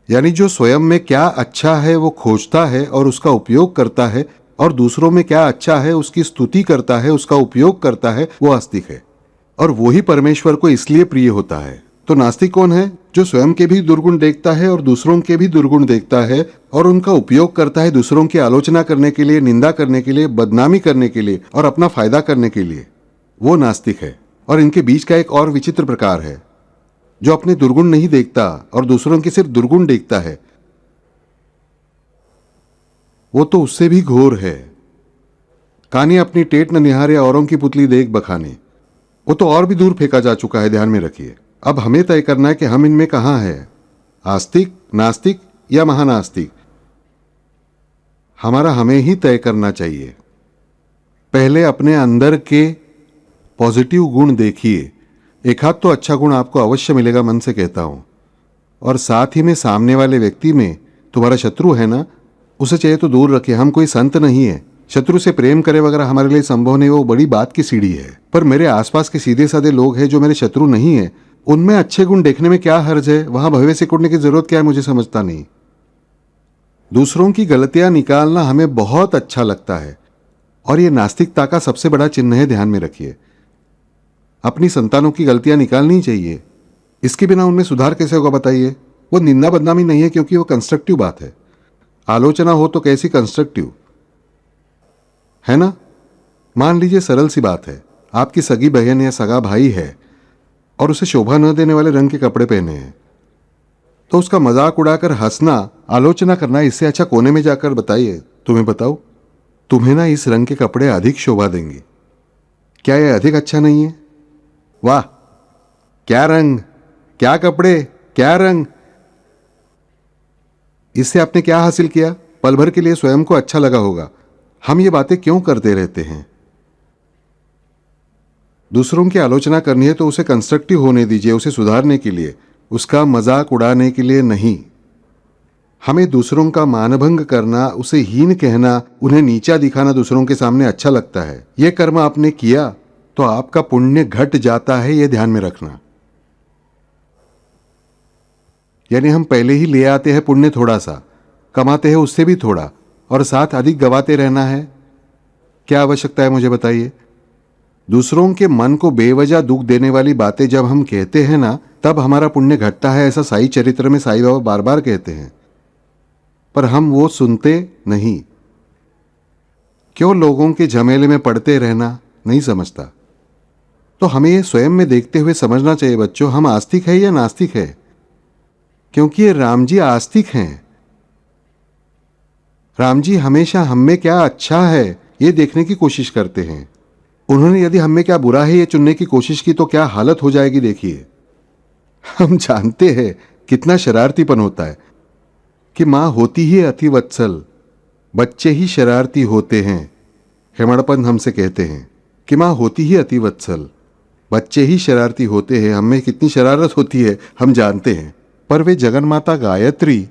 यानी जो स्वयं में क्या अच्छा है वो खोजता है और उसका उपयोग करता है, और दूसरों में क्या अच्छा है उसकी स्तुति करता है, उसका उपयोग करता है, वो आस्तिक है। और वो ही परमेश्वर को इसलिए प्रिय होता है। तो नास्तिक कौन है? जो स्वयं के भी दुर्गुण देखता है और दूसरों के भी दुर्गुण देखता है और उनका उपयोग करता है दूसरों की आलोचना करने के लिए, निंदा करने के लिए, बदनामी करने के लिए और अपना फायदा करने के लिए, वो नास्तिक है। और इनके बीच का एक और विचित्र प्रकार है, जो अपने दुर्गुण नहीं देखता और दूसरों के सिर्फ दुर्गुण देखता है, वो तो उससे भी घोर है। कानी अपनी टेट न निहारे औरों की पुतली देख बखाने, वो तो और भी दूर फेंका जा चुका है, ध्यान में रखिए। अब हमें तय करना है कि हम इनमें कहां हैं, आस्तिक, नास्तिक या महानास्तिक। हमारा हमें ही तय करना चाहिए। पहले अपने अंदर के पॉजिटिव गुण देखिए। एक हाथ तो अच्छा गुण आपको अवश्य मिलेगा, मन से कहता हूं। और साथ ही में सामने वाले व्यक्ति में तुम्हारा शत्रु है ना, उसे चाहिए तो दूर रखिए। हम कोई संत नहीं है, शत्रु से प्रेम करे वगैरह हमारे लिए संभव नहीं, वो बड़ी बात की सीढ़ी है। पर मेरे आसपास के सीधे साधे लोग हैं जो मेरे शत्रु नहीं है, उनमें अच्छे गुण देखने में क्या हर्ज है? वहां भव्य से कुटने की जरूरत क्या है, मुझे समझता नहीं। दूसरों की गलतियां निकालना हमें बहुत अच्छा लगता है, और यह नास्तिकता का सबसे बड़ा चिन्ह है, ध्यान में रखिए। अपनी संतानों की गलतियां निकालनी चाहिए, इसके बिना उनमें सुधार कैसे होगा बताइए? वो निंदा बदनामी नहीं है, क्योंकि वो कंस्ट्रक्टिव बात है। आलोचना हो तो कैसी कंस्ट्रक्टिव है ना। मान लीजिए सरल सी बात है, आपकी सगी बहन या सगा भाई है और उसे शोभा न देने वाले रंग के कपड़े पहने हैं, तो उसका मजाक उड़ाकर हंसना, आलोचना करना, इससे अच्छा कोने में जाकर बताइए, तुम्हें बताओ, तुम्हें ना इस रंग के कपड़े अधिक शोभा देंगे। क्या यह अधिक अच्छा नहीं है? वाह, क्या रंग, क्या कपड़े, क्या रंग। इससे आपने क्या हासिल किया? पल भर के लिए स्वयं को अच्छा लगा होगा। हम ये बातें क्यों करते रहते हैं? दूसरों की आलोचना करनी है तो उसे कंस्ट्रक्टिव होने दीजिए, उसे सुधारने के लिए, उसका मजाक उड़ाने के लिए नहीं। हमें दूसरों का मानभंग करना, उसे हीन कहना, उन्हें नीचा दिखाना दूसरों के सामने अच्छा लगता है। यह कर्म आपने किया तो आपका पुण्य घट जाता है, यह ध्यान में रखना। यानी हम पहले ही ले आते हैं पुण्य, थोड़ा सा कमाते हैं उससे भी थोड़ा, और साथ अधिक गवाते रहना है। क्या आवश्यकता है मुझे बताइए? दूसरों के मन को बेवजह दुख देने वाली बातें जब हम कहते हैं ना, तब हमारा पुण्य घटता है, ऐसा साई चरित्र में साईं बाबा बार बार कहते हैं। पर हम वो सुनते नहीं। क्यों लोगों के झमेले में पड़ते रहना, नहीं समझता। तो हमें ये स्वयं में देखते हुए समझना चाहिए बच्चों, हम आस्तिक है या नास्तिक है। क्योंकि ये राम जी आस्तिक हैं। राम जी हमेशा हम में क्या अच्छा है ये देखने की कोशिश करते हैं। उन्होंने यदि हम में क्या बुरा है ये चुनने की कोशिश की तो क्या हालत हो जाएगी देखिए। हम जानते हैं कितना शरारतीपन होता है कि मां होती ही अतिवत्सल, बच्चे ही शरारती होते हैं। हेमड़पन हमसे कहते हैं कि मां होती ही अतिवत्सल, बच्चे ही शरारती होते हैं। हम में कितनी शरारत होती है हम जानते हैं, पर वे जगन्माता गायत्री,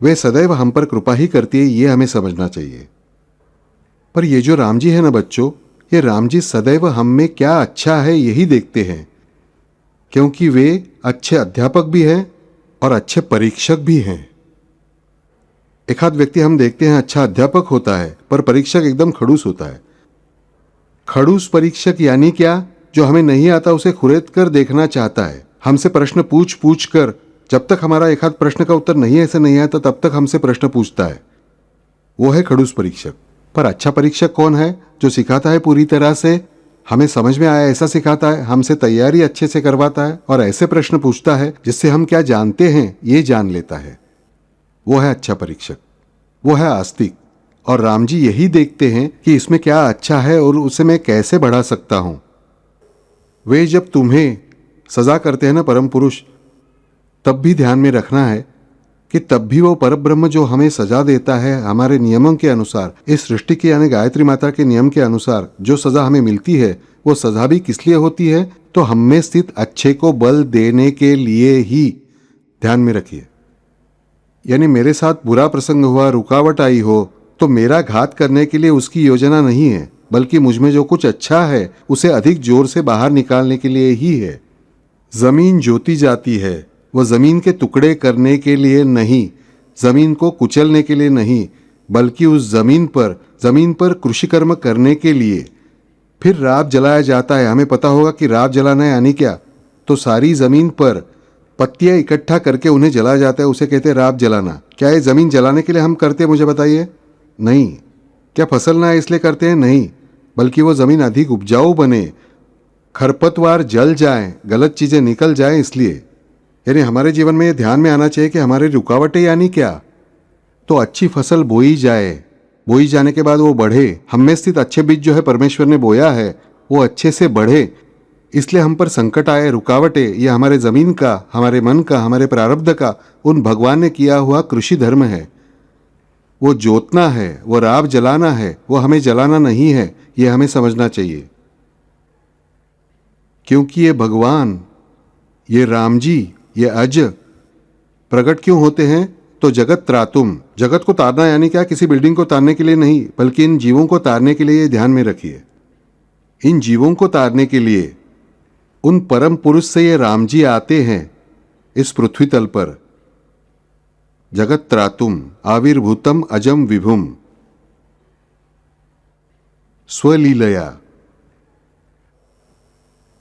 वे सदैव हम पर कृपा ही करती है, ये हमें समझना चाहिए। पर ये जो राम जी है ना बच्चों, ये राम जी सदैव हम में क्या अच्छा है यही देखते हैं, क्योंकि वे अच्छे अध्यापक भी हैं और अच्छे परीक्षक भी हैं। एक आध व्यक्ति हम देखते हैं अच्छा अध्यापक होता है पर परीक्षक एकदम खड़ूस होता है। खड़ूस परीक्षक यानी क्या? जो हमें नहीं आता उसे खुरेद कर देखना चाहता है, हमसे प्रश्न पूछ पूछ कर, जब तक हमारा एक आध प्रश्न का उत्तर नहीं ऐसे नहीं आता तब तक हमसे प्रश्न पूछता है। वो है खड़ूस परीक्षक। पर अच्छा परीक्षक कौन है? जो सिखाता है पूरी तरह से, हमें समझ में आया ऐसा सिखाता है, हमसे तैयारी अच्छे से करवाता है और ऐसे प्रश्न पूछता है जिससे हम क्या जानते हैं ये जान लेता है। वो है अच्छा परीक्षक, वो है आस्तिक। और राम जी यही देखते हैं कि इसमें क्या अच्छा है और उसे मैं कैसे बढ़ा सकता हूं। वे जब तुम्हें सजा करते हैं ना परम पुरुष, तब भी ध्यान में रखना है कि तब भी वो परब्रह्म जो हमें सजा देता है हमारे नियमों के अनुसार, इस सृष्टि की यानी गायत्री माता के नियम के अनुसार जो सजा हमें मिलती है, वो सजा भी किस लिए होती है? तो हम में स्थित अच्छे को बल देने के लिए ही। ध्यान में रखिए, यानी मेरे साथ बुरा प्रसंग हुआ, रुकावट आई हो, तो मेरा घात करने के लिए उसकी योजना नहीं है, बल्कि मुझमें जो कुछ अच्छा है उसे अधिक जोर से बाहर निकालने के लिए ही है। जमीन जोती जाती है, वह जमीन के टुकड़े करने के लिए नहीं, जमीन को कुचलने के लिए नहीं, बल्कि उस जमीन पर कृषि कर्म करने के लिए। फिर राब जलाया जाता है। हमें पता होगा कि राब जलाना यानी क्या? तो सारी जमीन पर पत्तियां इकट्ठा करके उन्हें जलाया जाता है, उसे कहते हैं राब जलाना। क्या ये जमीन जलाने के लिए हम करते हैं? मुझे बताइए। नहीं। क्या फसल ना है इसलिए करते हैं? नहीं, बल्कि वो जमीन अधिक उपजाऊ बने, खरपतवार जल जाएं, गलत चीजें निकल जाएं, इसलिए। यानी हमारे जीवन में ये ध्यान में आना चाहिए कि हमारी रुकावटें यानी क्या? तो अच्छी फसल बोई जाए, बोई जाने के बाद वो बढ़े, हम में स्थित अच्छे बीज जो है परमेश्वर ने बोया है वो अच्छे से बढ़े, इसलिए हम पर संकट आए, रुकावटें, ये हमारे जमीन का, हमारे मन का, हमारे प्रारब्ध का, उन भगवान ने किया हुआ कृषि धर्म है। वो जोतना है, वो राब जलाना है, वो हमें जलाना नहीं है, ये हमें समझना चाहिए। क्योंकि ये भगवान, ये राम जी, ये अज प्रकट क्यों होते हैं? तो जगत त्रातुम, जगत को तारना यानी क्या? किसी बिल्डिंग को तारने के लिए नहीं, बल्कि इन जीवों को तारने के लिए। ध्यान में रखिए, इन जीवों को तारने के लिए उन परम पुरुष से ये राम जी आते हैं इस पृथ्वी तल पर। जगत त्रातुम आविर्भूतम अजम विभुम स्वलीलया।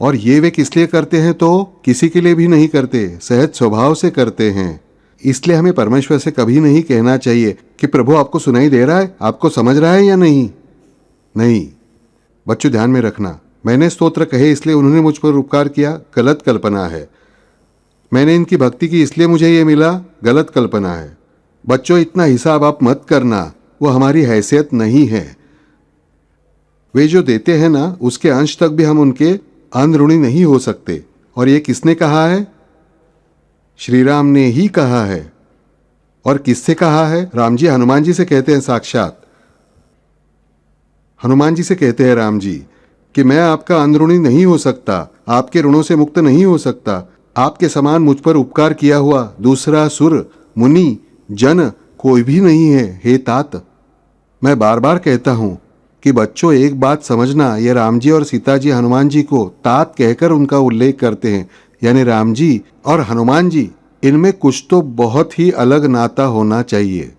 और ये वे किस लिए करते हैं? तो किसी के लिए भी नहीं करते, सहज स्वभाव से करते हैं। इसलिए हमें परमेश्वर से कभी नहीं कहना चाहिए कि प्रभु आपको सुनाई दे रहा है, आपको समझ रहा है या नहीं। नहीं बच्चों, ध्यान में रखना, मैंने स्तोत्र कहे इसलिए उन्होंने मुझ पर उपकार किया, गलत कल्पना है। मैंने इनकी भक्ति की इसलिए मुझे ये मिला, गलत कल्पना है। बच्चों, इतना हिसाब आप मत करना, वो हमारी हैसियत नहीं है। वे जो देते हैं ना, उसके अंश तक भी हम उनके अनऋणी नहीं हो सकते। और ये किसने कहा है? श्री राम ने ही कहा है। और किससे कहा है? राम जी हनुमान जी से कहते हैं, साक्षात हनुमान जी से कहते हैं राम जी कि मैं आपका अनऋणी नहीं हो सकता, आपके ऋणों से मुक्त नहीं हो सकता। आपके समान मुझ पर उपकार किया हुआ दूसरा सुर, मुनि, जन कोई भी नहीं है, हे तात। मैं बार बार कहता हूं कि बच्चों एक बात समझना, ये राम जी और सीता जी हनुमान जी को तात कहकर उनका उल्लेख करते हैं, यानी राम जी और हनुमान जी, इनमें कुछ तो बहुत ही अलग नाता होना चाहिए।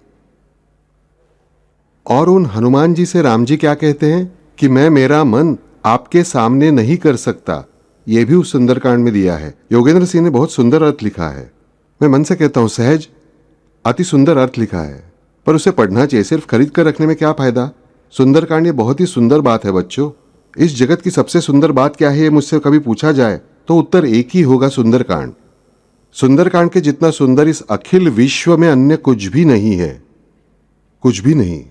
और उन हनुमान जी से राम जी क्या कहते हैं कि मैं मेरा मन आपके सामने नहीं कर सकता। यह भी उस सुंदरकांड में दिया है। योगेंद्र सिंह ने बहुत सुंदर अर्थ लिखा है। मैं मन से कहता हूं, सहज अति सुंदर अर्थ लिखा है, पर उसे पढ़ना चाहिए। सिर्फ खरीद कर रखने में क्या फायदा? सुंदरकांड ये बहुत ही सुंदर बात है बच्चों। इस जगत की सबसे सुंदर बात क्या है, ये मुझसे कभी पूछा जाए तो उत्तर एक ही होगा, सुंदरकांड। सुंदरकांड के जितना सुंदर इस अखिल विश्व में अन्य कुछ भी नहीं है, कुछ भी नहीं।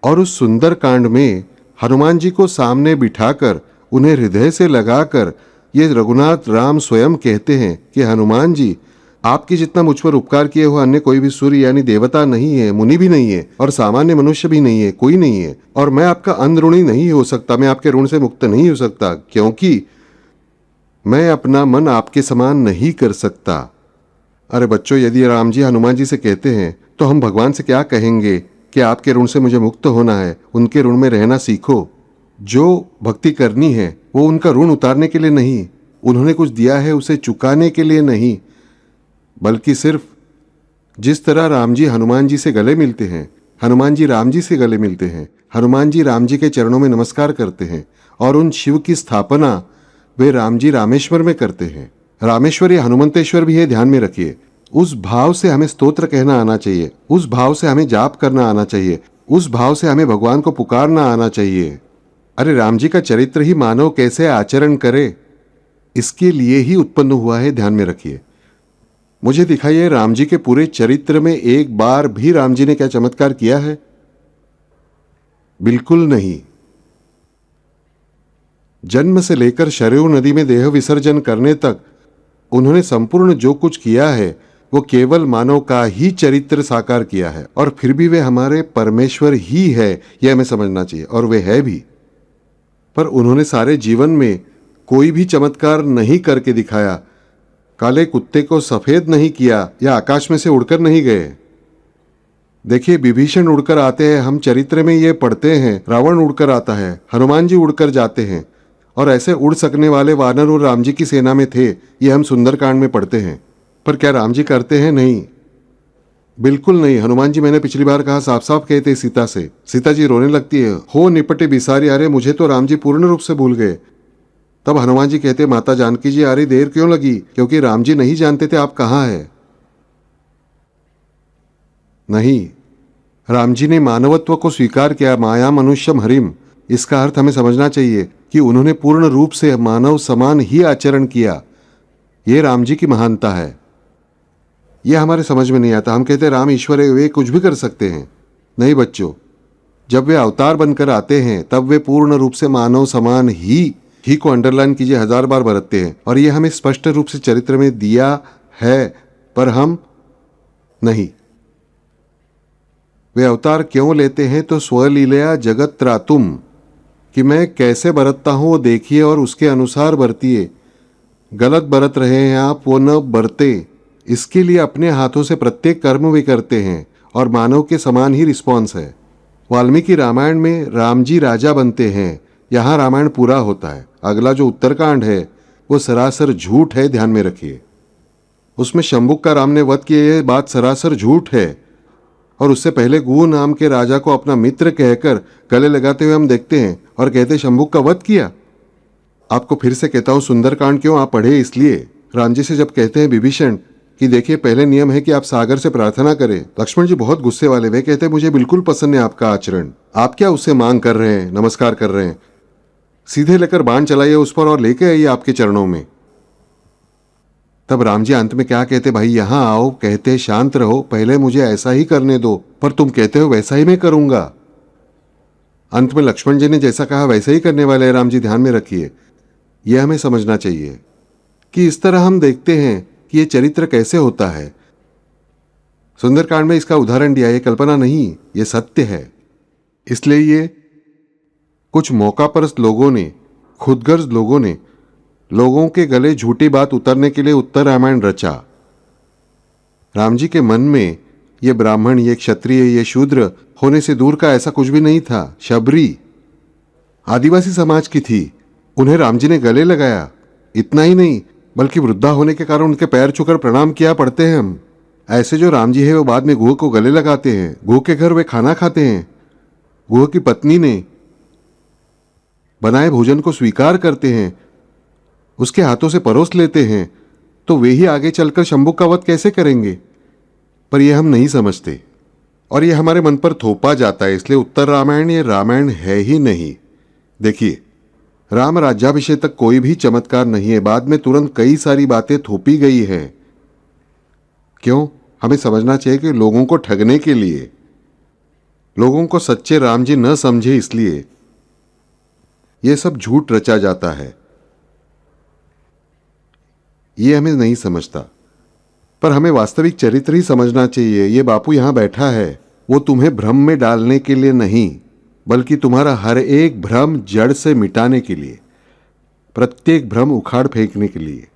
और उस सुंदरकांड में हनुमान जी को सामने बिठाकर, उन्हें हृदय से लगाकर, ये रघुनाथ राम स्वयं कहते हैं कि हनुमान जी, आपके जितना मुझ पर उपकार किए हुआ अन्य कोई भी सूर्य यानी देवता नहीं है, मुनि भी नहीं है, और सामान्य मनुष्य भी नहीं है, कोई नहीं है। और मैं आपका अनऋणी नहीं हो सकता, मैं आपके ऋण से मुक्त नहीं हो सकता, क्योंकि मैं अपना मन आपके समान नहीं कर सकता। अरे बच्चों, यदि राम जी हनुमान जी से कहते हैं तो हम भगवान से क्या कहेंगे कि आपके ऋण से मुझे मुक्त होना है, उनके ऋण में रहना सीखो। जो भक्ति करनी है वो उनका ऋण उतारने के लिए नहीं, उन्होंने कुछ दिया है उसे चुकाने के लिए नहीं, बल्कि सिर्फ जिस तरह राम जी हनुमान जी से गले मिलते हैं, हनुमान जी राम जी से गले मिलते हैं, हनुमान जी राम जी के चरणों में नमस्कार करते हैं, और उन शिव की स्थापना वे राम जी रामेश्वर में करते हैं। रामेश्वर ये हनुमंतेश्वर भी है, ध्यान में रखिए। उस भाव से हमें स्तोत्र कहना आना चाहिए, उस भाव से हमें जाप करना आना चाहिए, उस भाव से हमें भगवान को पुकारना आना चाहिए। अरे राम जी का चरित्र ही मानव कैसे आचरण करे, इसके लिए ही उत्पन्न हुआ है, ध्यान में रखिए। मुझे दिखाइए राम जी के पूरे चरित्र में एक बार भी राम जी ने क्या चमत्कार किया है? बिल्कुल नहीं। जन्म से लेकर शरयू नदी में देह विसर्जन करने तक उन्होंने संपूर्ण जो कुछ किया है वो केवल मानव का ही चरित्र साकार किया है, और फिर भी वे हमारे परमेश्वर ही है, यह हमें समझना चाहिए, और वे है भी। पर उन्होंने सारे जीवन में कोई भी चमत्कार नहीं करके दिखाया। काले कुत्ते को सफेद नहीं किया या आकाश में से उड़कर नहीं गए। देखिए, विभीषण उड़कर आते हैं, हम चरित्र में ये पढ़ते हैं। रावण उड़कर आता है, हनुमान जी उड़कर जाते हैं, और ऐसे उड़ सकने वाले वानर और राम जी की सेना में थे, ये हम सुंदरकांड में पढ़ते हैं। पर क्या राम जी करते हैं? नहीं, बिल्कुल नहीं। हनुमान जी, मैंने पिछली बार कहा, साफ साफ कहते सीता से। सीता जी रोने लगती है, हो निपटे बिसारी, अरे मुझे तो राम जी पूर्ण रूप से भूल गए। तब हनुमान जी कहते, माता जानकी जी, अरे देर क्यों लगी? क्योंकि राम जी नहीं जानते थे आप कहाँ हैं। नहीं, राम जी ने मानवत्व को स्वीकार किया, माया मनुष्यम हरिम। इसका अर्थ हमें समझना चाहिए कि उन्होंने पूर्ण रूप से मानव समान ही आचरण किया। ये राम जी की महानता है। यह हमारे समझ में नहीं आता। हम कहते राम ईश्वर है, वे कुछ भी कर सकते हैं। नहीं बच्चों, जब वे अवतार बनकर आते हैं तब वे पूर्ण रूप से मानव समान ही को अंडरलाइन कीजिए, 1000 बार बरतते हैं, और यह हमें स्पष्ट रूप से चरित्र में दिया है, पर हम नहीं। वे अवतार क्यों लेते हैं? तो स्वलीलया जगत त्रातुम, कि मैं कैसे बरतता हूं वो देखिए और उसके अनुसार बरतिए। गलत बरत रहे हैं आप, वो न बरते। इसके लिए अपने हाथों से प्रत्येक कर्म वे करते हैं, और मानव के समान ही रिस्पॉन्स है। वाल्मीकि रामायण में राम जी राजा बनते हैं, यहाँ रामायण पूरा होता है। अगला जो उत्तरकांड है वो सरासर झूठ है, ध्यान में रखिए। उसमें शंबुक का राम ने वध किया, ये बात सरासर झूठ है। और उससे पहले गुह नाम के राजा को अपना मित्र कहकर गले लगाते हुए हम देखते हैं, और कहते शंबुक का वध किया। आपको फिर से कहता हूं, सुंदरकांड क्यों आप पढ़े? इसलिए राम जी से जब कहते हैं विभीषण कि देखिए, पहले नियम है कि आप सागर से प्रार्थना करें, लक्ष्मण जी बहुत गुस्से वाले, वे कहते हैं मुझे बिल्कुल पसंद है आपका आचरण, आप क्या उससे मांग कर रहे हैं, नमस्कार कर रहे हैं? सीधे लेकर बाण चलाइए उस पर और लेके आइए आपके चरणों में। तब राम जी अंत में क्या कहते, भाई यहां आओ, कहते शांत रहो, पहले मुझे ऐसा ही करने दो, पर तुम कहते हो वैसा ही मैं करूंगा। अंत में लक्ष्मण जी ने जैसा कहा वैसा ही करने वाले हैं राम जी, ध्यान में रखिए। यह हमें समझना चाहिए कि इस तरह हम देखते हैं कि यह चरित्र कैसे होता है। सुंदरकांड में इसका उदाहरण दिया, यह कल्पना नहीं, यह सत्य है। इसलिए ये कुछ मौकापरस्त लोगों ने, खुदगर्ज लोगों ने लोगों के गले झूठी बात उतरने के लिए उत्तर रामायण रचा। राम जी के मन में ये ब्राह्मण, ये क्षत्रिय, ये शूद्र होने से दूर का ऐसा कुछ भी नहीं था। शबरी आदिवासी समाज की थी, उन्हें राम जी ने गले लगाया। इतना ही नहीं, बल्कि वृद्धा होने के कारण उनके पैर छूकर प्रणाम किया पढ़ते हैं हम। ऐसे जो राम जी है वो बाद में गुह को गले लगाते हैं, गुह के घर वे खाना खाते हैं, गुह की पत्नी ने बनाए भोजन को स्वीकार करते हैं, उसके हाथों से परोस लेते हैं, तो वे ही आगे चलकर शंभुक का वध कैसे करेंगे? पर यह हम नहीं समझते, और यह हमारे मन पर थोपा जाता है। इसलिए उत्तर रामायण ये रामायण है ही नहीं। देखिए, राम राज्याभिषेक तक कोई भी चमत्कार नहीं है, बाद में तुरंत कई सारी बातें थोपी गई है। क्यों? हमें समझना चाहिए कि लोगों को ठगने के लिए, लोगों को सच्चे राम जी न समझे, इसलिए यह सब झूठ रचा जाता है। ये हमें नहीं समझता, पर हमें वास्तविक चरित्र ही समझना चाहिए। ये बापू यहां बैठा है, वो तुम्हें भ्रम में डालने के लिए नहीं, बल्कि तुम्हारा हर एक भ्रम जड़ से मिटाने के लिए, प्रत्येक भ्रम उखाड़ फेंकने के लिए।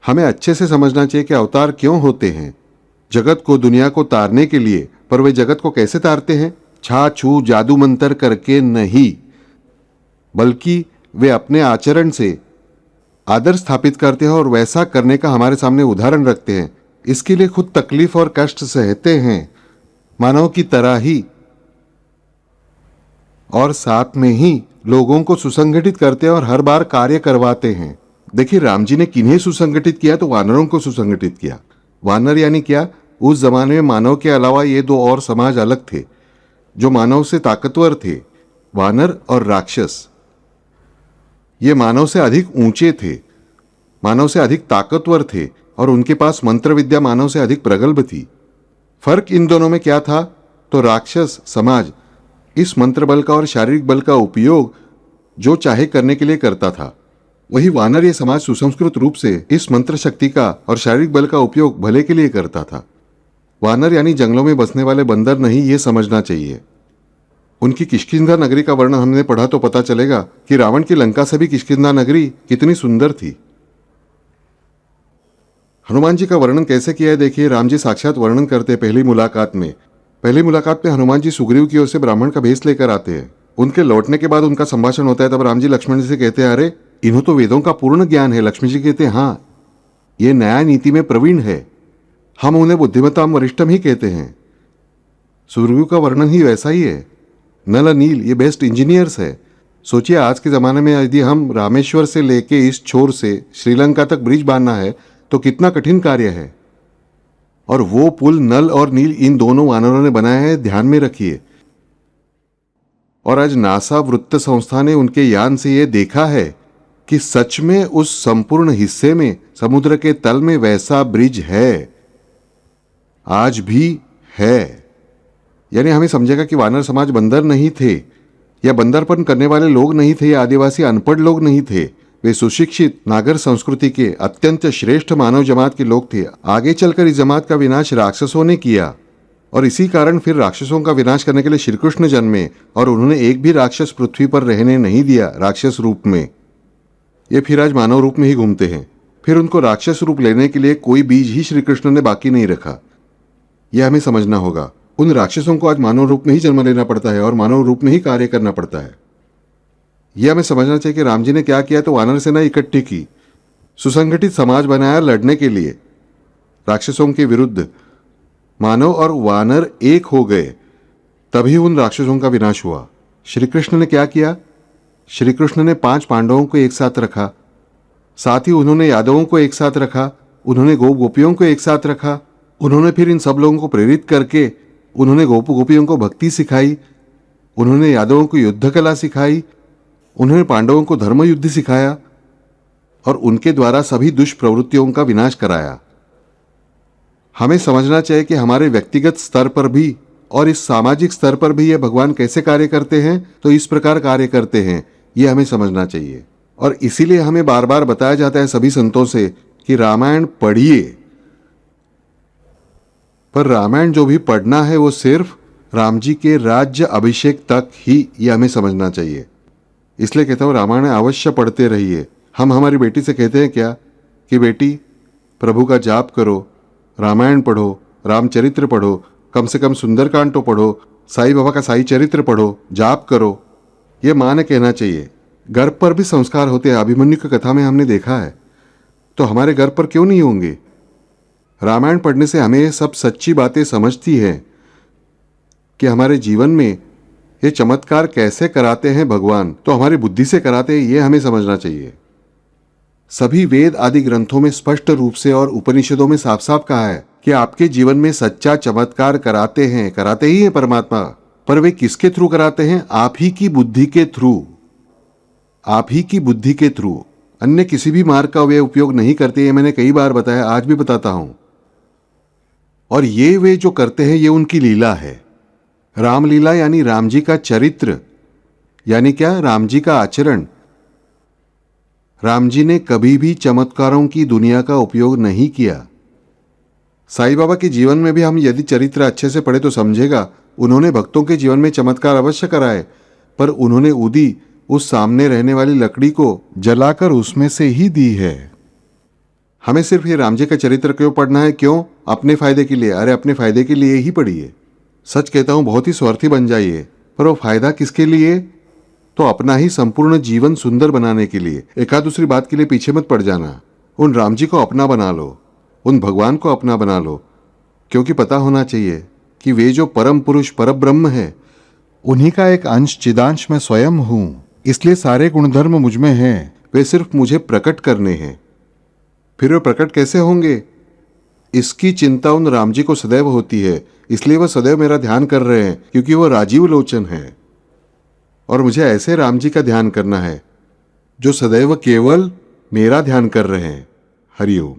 हमें अच्छे से समझना चाहिए कि अवतार क्यों होते हैं, जगत को, दुनिया को तारने के लिए। पर वे जगत को कैसे तारते हैं? छा छू जादू मंतर करके नहीं, बल्कि वे अपने आचरण से आदर स्थापित करते हैं, और वैसा करने का हमारे सामने उदाहरण रखते हैं। इसके लिए खुद तकलीफ और कष्ट सहते हैं, मानव की तरह ही, और साथ में ही लोगों को सुसंगठित करते हैं और हर बार कार्य करवाते हैं। देखिए, राम जी ने किन्हें सुसंगठित किया? तो वानरों को सुसंगठित किया। वानर यानी क्या? उस जमाने में मानव के अलावा ये दो और समाज अलग थे जो मानव से ताकतवर थे, वानर और राक्षस। ये मानव से अधिक ऊंचे थे, मानव से अधिक ताकतवर थे, और उनके पास मंत्र विद्या मानव से अधिक प्रगल्भ थी। फर्क इन दोनों में क्या था? तो राक्षस समाज इस मंत्र बल का और शारीरिक बल का उपयोग जो चाहे करने के लिए करता था, वही वानर ये समाज सुसंस्कृत रूप से इस मंत्र शक्ति का और शारीरिक बल का उपयोग भले के लिए करता था। वानर यानी जंगलों में बसने वाले बंदर नहीं, ये समझना चाहिए। उनकी किष्किंधा नगरी का वर्णन हमने पढ़ा तो पता चलेगा कि रावण की लंका से भी किष्किंधा नगरी कितनी सुंदर थी। हनुमान जी का वर्णन कैसे किया है देखिए। राम जी साक्षात वर्णन करते हैं पहली मुलाकात में। पहली मुलाकात में हनुमान जी सुग्रीव की ओर से ब्राह्मण का भेष लेकर आते हैं। उनके लौटने के बाद उनका संभाषण होता है। तब राम जी लक्ष्मण जी से कहते हैं, अरे इन्हों तो वेदों का पूर्ण ज्ञान है। लक्ष्मण जी कहते हैं, हाँ ये न्याय नीति में प्रवीण है, हम उन्हें बुद्धिमताम वरिष्ठम ही कहते हैं। सुग्रीव का वर्णन ही वैसा ही है। नल नील ये बेस्ट इंजीनियर्स है। सोचिए आज के ज़माने में यदि हम रामेश्वर से लेके इस छोर से श्रीलंका तक ब्रिज बांधना है तो कितना कठिन कार्य है। और वो पुल नल और नील इन दोनों वानरों ने बनाया है, ध्यान में रखिए। और आज नासा वृत्त संस्था ने उनके यान से ये देखा है कि सच में उस संपूर्ण हिस्से में समुद्र के तल में वैसा ब्रिज है, आज भी है। यानी हमें समझेगा कि वानर समाज बंदर नहीं थे या बंदरपन करने वाले लोग नहीं थे या आदिवासी अनपढ़ लोग नहीं थे। वे सुशिक्षित नागर संस्कृति के अत्यंत श्रेष्ठ मानव जमात के लोग थे। आगे चलकर इस जमात का विनाश राक्षसों ने किया और इसी कारण फिर राक्षसों का विनाश करने के लिए श्री कृष्ण जन्मे और उन्होंने एक भी राक्षस पृथ्वी पर रहने नहीं दिया राक्षस रूप में। ये फिर आज मानव रूप में ही घूमते हैं। फिर उनको राक्षस रूप लेने के लिए कोई बीज ही श्री कृष्ण ने बाकी नहीं रखा। यह हमें समझना होगा। उन राक्षसों को आज मानव रूप में ही जन्म लेना पड़ता है और मानव रूप में ही कार्य करना पड़ता है। यह हमें समझना चाहिए कि राम जी ने क्या किया तो वानर सेना इकट्ठी की, सुसंगठित समाज बनाया लड़ने के लिए राक्षसों के विरुद्ध। मानव और वानर एक हो गए, तभी उन राक्षसों का विनाश हुआ। श्री कृष्ण ने क्या किया? श्री कृष्ण ने 5 पांडवों को एक साथ रखा, साथ ही उन्होंने यादवों को एक साथ रखा, उन्होंने गोपियों को एक साथ रखा। उन्होंने फिर इन सब लोगों को प्रेरित करके उन्होंने गोपियों को भक्ति सिखाई, उन्होंने यादवों को युद्ध कला सिखाई, उन्होंने पांडवों को धर्म युद्ध सिखाया और उनके द्वारा सभी दुष्प्रवृत्तियों का विनाश कराया। हमें समझना चाहिए कि हमारे व्यक्तिगत स्तर पर भी और इस सामाजिक स्तर पर भी ये भगवान कैसे कार्य करते हैं, तो इस प्रकार कार्य करते हैं, ये हमें समझना चाहिए। और इसीलिए हमें बार बार बताया जाता है सभी संतों से कि रामायण पढ़िए। पर रामायण जो भी पढ़ना है वो सिर्फ राम जी के राज्य अभिषेक तक ही, ये हमें समझना चाहिए। इसलिए कहता हूँ रामायण अवश्य पढ़ते रहिए। हम हमारी बेटी से कहते हैं क्या कि बेटी प्रभु का जाप करो, रामायण पढ़ो, रामचरित्र पढ़ो, कम से कम सुंदरकांड तो पढ़ो, साईं बाबा का साई चरित्र पढ़ो, जाप करो। ये माँ ने कहना चाहिए। घर पर भी संस्कार होते हैं, अभिमन्यु की कथा में हमने देखा है, तो हमारे घर पर क्यों नहीं होंगे? रामायण पढ़ने से हमें ये सब सच्ची बातें समझती हैं कि हमारे जीवन में ये चमत्कार कैसे कराते हैं भगवान, तो हमारी बुद्धि से कराते हैं, ये हमें समझना चाहिए। सभी वेद आदि ग्रंथों में स्पष्ट रूप से और उपनिषदों में साफ साफ कहा है कि आपके जीवन में सच्चा चमत्कार कराते ही हैं परमात्मा। पर वे किसके थ्रू कराते हैं? आप ही की बुद्धि के थ्रू, आप ही की बुद्धि के थ्रू। अन्य किसी भी मार्ग का वे उपयोग नहीं करते। ये मैंने कई बार बताया, आज भी बताता हूं। और ये वे जो करते हैं ये उनकी लीला है। रामलीला यानी राम जी का चरित्र, यानी क्या? राम जी का आचरण। राम जी ने कभी भी चमत्कारों की दुनिया का उपयोग नहीं किया। साईं बाबा के जीवन में भी हम यदि चरित्र अच्छे से पढ़े तो समझेगा उन्होंने भक्तों के जीवन में चमत्कार अवश्य कराए, पर उन्होंने उदी उस सामने रहने वाली लकड़ी को जलाकर उसमें से ही दी है। हमें सिर्फ ये राम जी का चरित्र क्यों पढ़ना है? क्यों? अपने फायदे के लिए। अरे अपने फायदे के लिए ही पढ़िए। सच कहता हूं बहुत ही स्वार्थी बन जाइए, पर वो फायदा किसके लिए? तो अपना ही संपूर्ण जीवन सुंदर बनाने के लिए। एकाध दूसरी बात के लिए पीछे मत पड़ जाना। उन राम जी को अपना बना लो, उन भगवान को अपना बना लो, क्योंकि पता होना चाहिए कि वे जो परम पुरुष परब्रह्म है, उन्हीं का एक अंश चिदांश मैं स्वयं हूं। इसलिए सारे गुणधर्म मुझ में हैं, वे सिर्फ मुझे प्रकट करने हैं। फिर वे प्रकट कैसे होंगे, इसकी चिंता उन राम जी को सदैव होती है। इसलिए वह सदैव मेरा ध्यान कर रहे हैं, क्योंकि वह राजीव लोचन है। और मुझे ऐसे राम जी का ध्यान करना है जो सदैव केवल मेरा ध्यान कर रहे हैं। हरिओम।